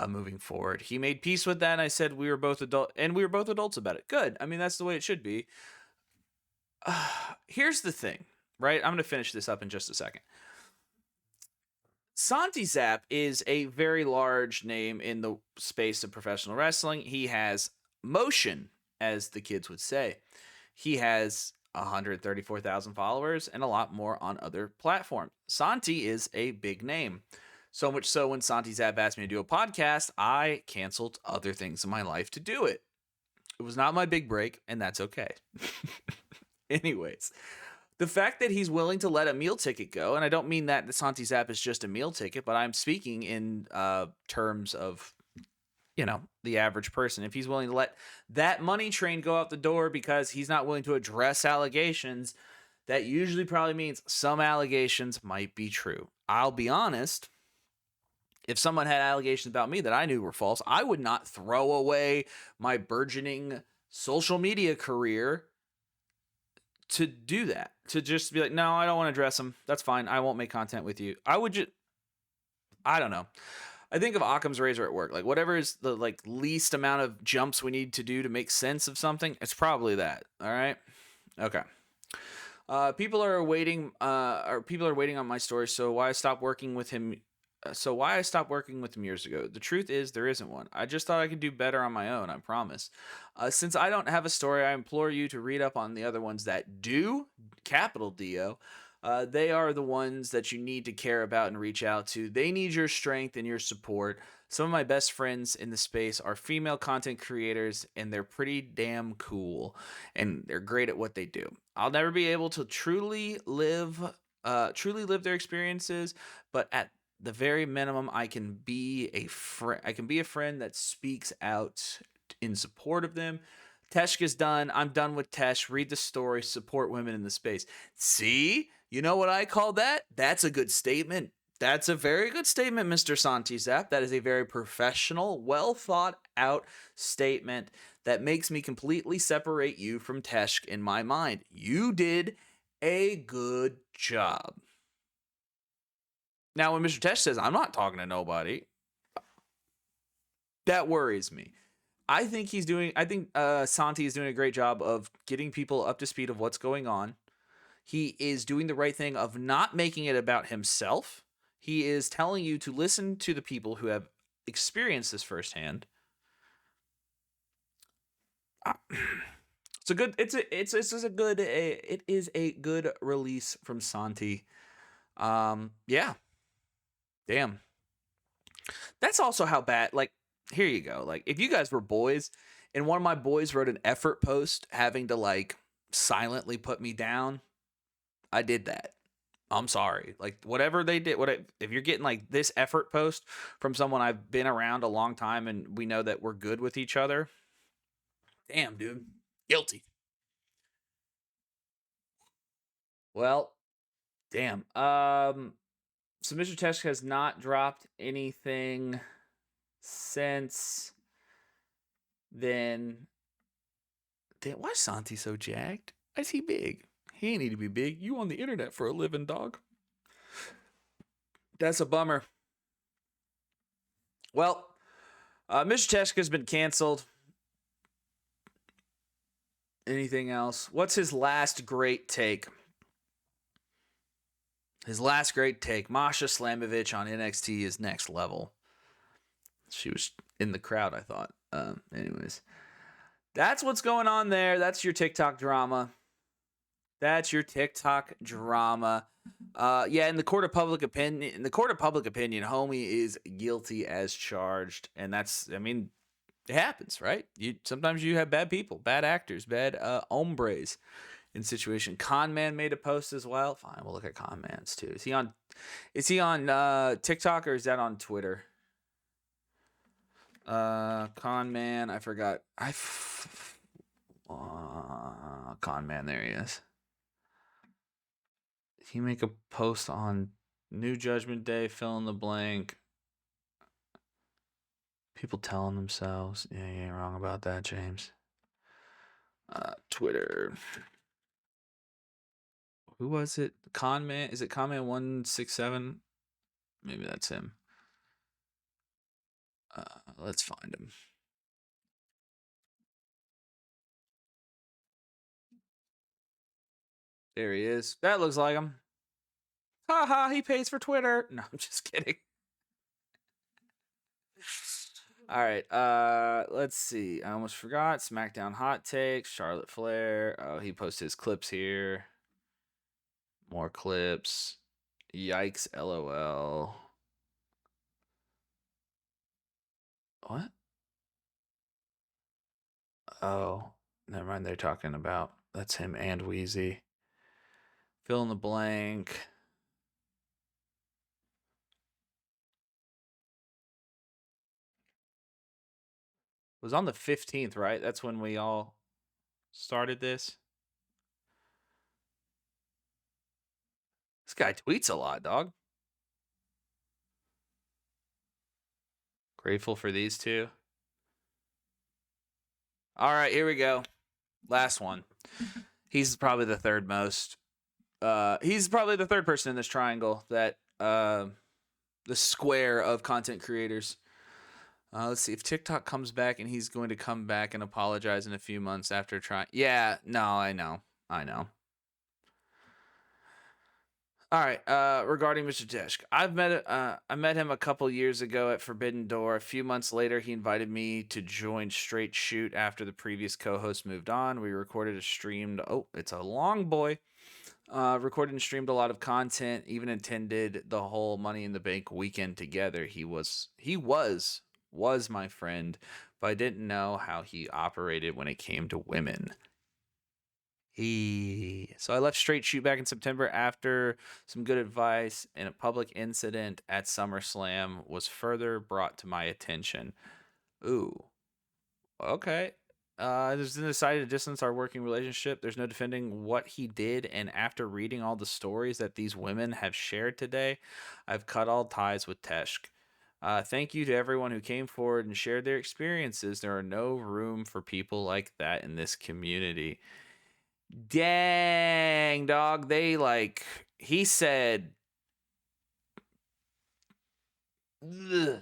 moving forward. He made peace with that, and I said we were both adults about it. Good. I mean, that's the way it should be. Here's the thing, right? I'm going to finish this up in just a second. Santi Zap is a very large name in the space of professional wrestling. He has motion, as the kids would say. He has 134,000 followers and a lot more on other platforms. Santi is a big name. So much so when Santi Zap asked me to do a podcast, I canceled other things in my life to do it. It was not my big break, and that's okay. Anyways, the fact that he's willing to let a meal ticket go, and I don't mean that the Santi Zap is just a meal ticket, but I'm speaking in terms of, the average person. If he's willing to let that money train go out the door because he's not willing to address allegations, that usually probably means some allegations might be true. I'll be honest. If someone had allegations about me that I knew were false, I would not throw away my burgeoning social media career to do that, to just be like, no, I don't want to address them. That's fine. I won't make content with you. I don't know. I think of Occam's razor at work. Like whatever is the least amount of jumps we need to do to make sense of something, it's probably that. All right. Okay. People are waiting on my story. So why I stopped working with him years ago. The truth is there isn't one. I just thought I could do better on my own, I promise. Since I don't have a story, I implore you to read up on the other ones that do, capital D-O. They are the ones that you need to care about and reach out to. They need your strength and your support. Some of my best friends in the space are female content creators, and they're pretty damn cool, and they're great at what they do. I'll never be able to truly live their experiences, but at the very minimum, I can be a friend. I can be a friend that speaks out in support of them. Teshk is done. I'm done with Teshk. Read the story. Support women in the space. See? You know what I call that? That's a good statement. That's a very good statement, Mr. Santi Zap. That is a very professional, well thought out statement that makes me completely separate you from Teshk in my mind. You did a good job. Now, when Mr. Teshk says, I'm not talking to nobody, that worries me. I think Santi is doing a great job of getting people up to speed of what's going on. He is doing the right thing of not making it about himself. He is telling you to listen to the people who have experienced this firsthand. It is a good release from Santi. Yeah. Damn. That's also how bad, here you go. If you guys were boys and one of my boys wrote an effort post having to silently put me down, I did that. I'm sorry. Whatever they did, if you're getting this effort post from someone I've been around a long time and we know that we're good with each other, damn, dude. Guilty. Well, damn. So Mr. Teshk has not dropped anything since then. Damn, why is Santi so jacked? Why is he big? He ain't need to be big. You on the internet for a living, dog. That's a bummer. Well, Mr. Teshk has been canceled. Anything else? What's his last great take? His last great take. Masha Slamovich on NXT is next level. She was in the crowd, I thought. Anyways. That's what's going on there. That's your TikTok drama. That's your TikTok drama. Yeah, in the court of public opinion, homie is guilty as charged, and that's, I mean, it happens, right? Sometimes you have bad people, bad actors, bad hombres in situation. Con Man made a post as well. Fine, we'll look at Con Man's too. Is he on TikTok or is that on Twitter? Con Man, I forgot. Con Man, there he is. Did he make a post on New Judgment Day, fill in the blank? People telling themselves. Yeah, you ain't wrong about that, James. Twitter. Who was it? Con Man? Is it Con Man 167? Maybe that's him. Let's find him. There he is. That looks like him. Haha, he pays for Twitter. No, I'm just kidding. All right, let's see. I almost forgot. SmackDown hot takes. Charlotte Flair. Oh, he posted his clips here. More clips. Yikes, LOL. What? Oh, never mind. They're talking about that's him and Wheezy. Fill in the blank. It was on the 15th, right? That's when we all started this. This guy tweets a lot, dog. Grateful for these two. All right, here we go. Last one. He's probably the third most. He's probably the third person in this triangle that the square of content creators. Let's see if TikTok comes back, and he's going to come back and apologize in a few months after trying. Yeah, no, I know. All right. Regarding Mr. Teshk, I met him a couple years ago at Forbidden Door. A few months later, he invited me to join Straight Shoot after the previous co-host moved on. We recorded a streamed. Oh, it's a long boy. Recorded and streamed a lot of content. Even attended the whole Money in the Bank weekend together. He was my friend, but I didn't know how he operated when it came to women. So I left Straight Shoot back in September after some good advice, and a public incident at SummerSlam was further brought to my attention. Ooh, okay. Just decided to distance our working relationship. There's no defending what he did, and after reading all the stories that these women have shared today, I've cut all ties with Teshk. Thank you to everyone who came forward and shared their experiences. There are no room for people like that in this community. Dang, dog. He said, ugh.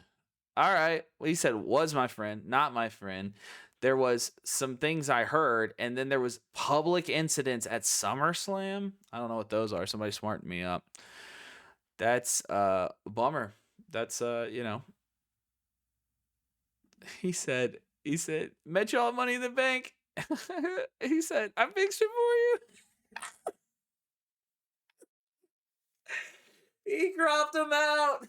All right. Well, he said, was my friend, not my friend. There was some things I heard, and then there was public incidents at SummerSlam. I don't know what those are. Somebody smartened me up. That's a bummer. That's he said, met y'all at Money in the Bank. He said, I fixed it for you. He cropped him out.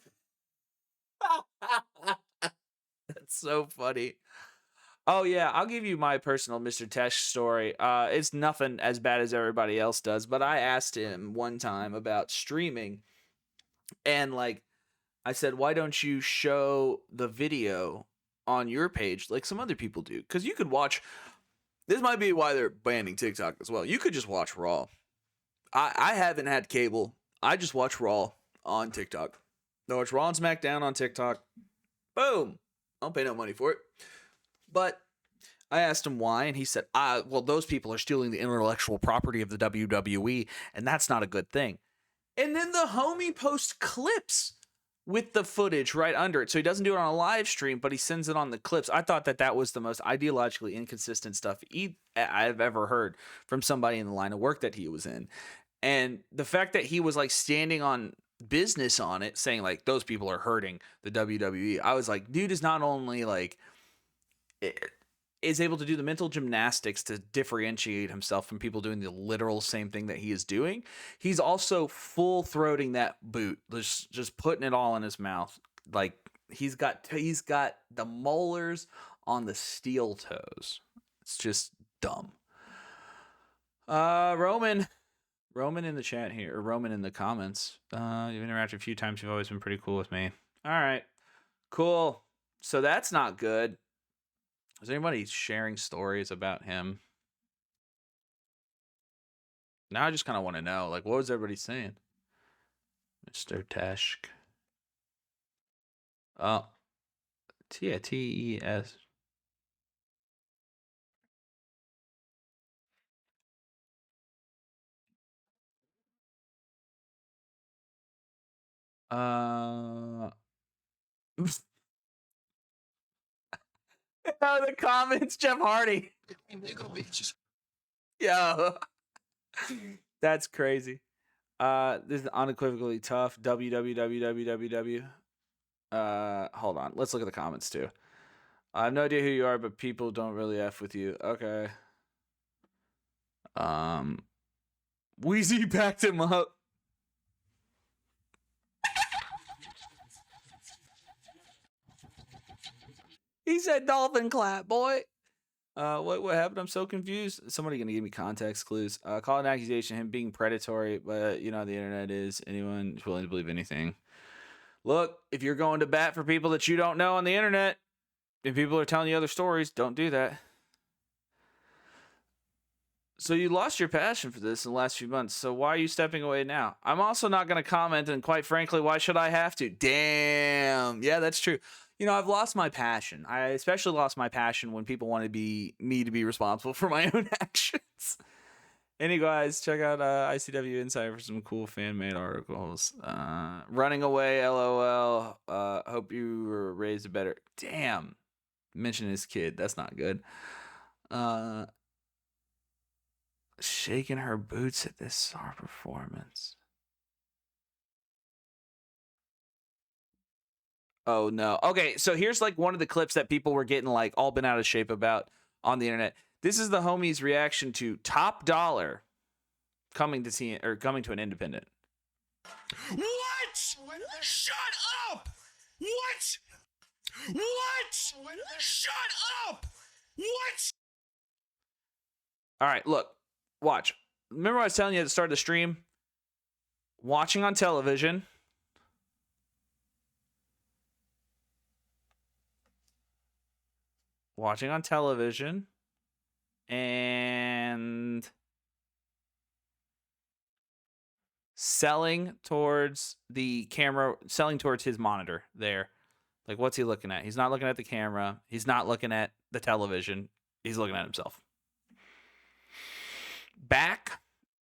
That's so funny. Oh yeah, I'll give you my personal Mr. Tesh story. It's nothing as bad as everybody else does, but I asked him one time about streaming, and I said, why don't you show the video on your page like some other people do? Because you could watch. This might be why they're banning TikTok as well. You could just watch Raw. I haven't had cable. I just watch Raw on TikTok. I watch Raw and SmackDown on TikTok. Boom. I don't pay no money for it. But I asked him why, and he said, well, those people are stealing the intellectual property of the WWE, and that's not a good thing. And then the homie posts clips with the footage right under it. So he doesn't do it on a live stream, but he sends it on the clips. I thought that was the most ideologically inconsistent stuff I've ever heard from somebody in the line of work that he was in. And the fact that he was standing on business on it, saying those people are hurting the WWE. I was like, dude is not only is able to do the mental gymnastics to differentiate himself from people doing the literal same thing that he is doing. He's also full throating that boot, just putting it all in his mouth. Like he's got the molars on the steel toes. It's just dumb. Roman in the chat here, or Roman in the comments. You've interacted a few times. You've always been pretty cool with me. All right, cool. So that's not good. Is anybody sharing stories about him? Now I just kind of want to know, like, what was everybody saying? Mr. Teshk. Oh, Tes. Oh, the comments, Jeff Hardy. Yo, that's crazy. This is unequivocally tough. www. Hold on. Let's look at the comments too. I have no idea who you are, but people don't really F with you. Okay. Wheezy backed him up. He said dolphin clap, boy. What happened? I'm so confused. Somebody gonna give me context clues. Call an accusation, him being predatory, but you know how the internet is. Anyone is willing to believe anything. Look, if you're going to bat for people that you don't know on the internet, and people are telling you other stories, don't do that. So you lost your passion for this in the last few months. So why are you stepping away now? I'm also not going to comment, and quite frankly, why should I have to? Damn. Yeah, that's true. You know, I've lost my passion. I especially lost my passion when people want me to be responsible for my own actions. Any guys, check out ICW Insider for some cool fan-made articles. Running away, LOL. Hope you were raised a better. Damn. Mention his kid. That's not good. Shaking her boots at this SAR performance. Oh no. Okay, so here's like one of the clips that people were getting like all bent out of shape about on the internet. This is the homie's reaction to Top Dollar coming to an independent. What? Shut up! What? Shut up! What? All right, look. Watch. Remember what I was telling you at the start of the stream? Watching on television. Watching on television. And selling towards the camera, selling towards his monitor there. Like, what's he looking at? He's not looking at the camera. He's not looking at the television. He's looking at himself. Back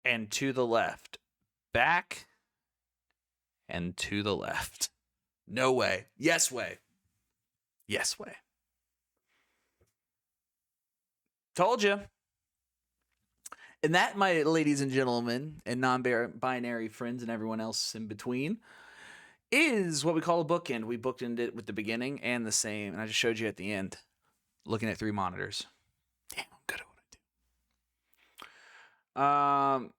and to the left. Back and to the left. No way. Yes way. Yes way. Told you. And that, my ladies and gentlemen, and non-binary friends and everyone else in between, is what we call a bookend. We bookended it with the beginning and the same. And I just showed you at the end, looking at 3 monitors. Damn, I'm good at what I do.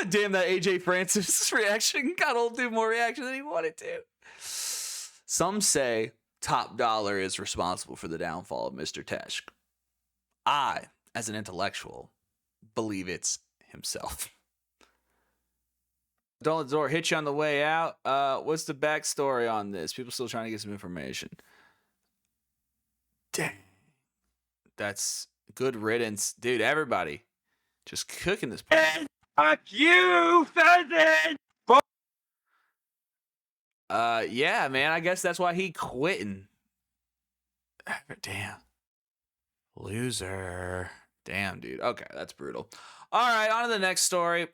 Damn, that AJ Francis reaction got a do more reaction than he wanted to. Some say Top Dollar is responsible for the downfall of Mr. Teshk. I, as an intellectual, believe it's himself. Don't let the door hit you on the way out. What's the backstory on this? People still trying to get some information. Dang. That's good riddance. Dude, everybody just cooking this place. Fuck you, pheasant! Yeah, man. I guess that's why he quitting. Damn. Loser. Damn, dude. Okay, that's brutal. All right, on to the next story.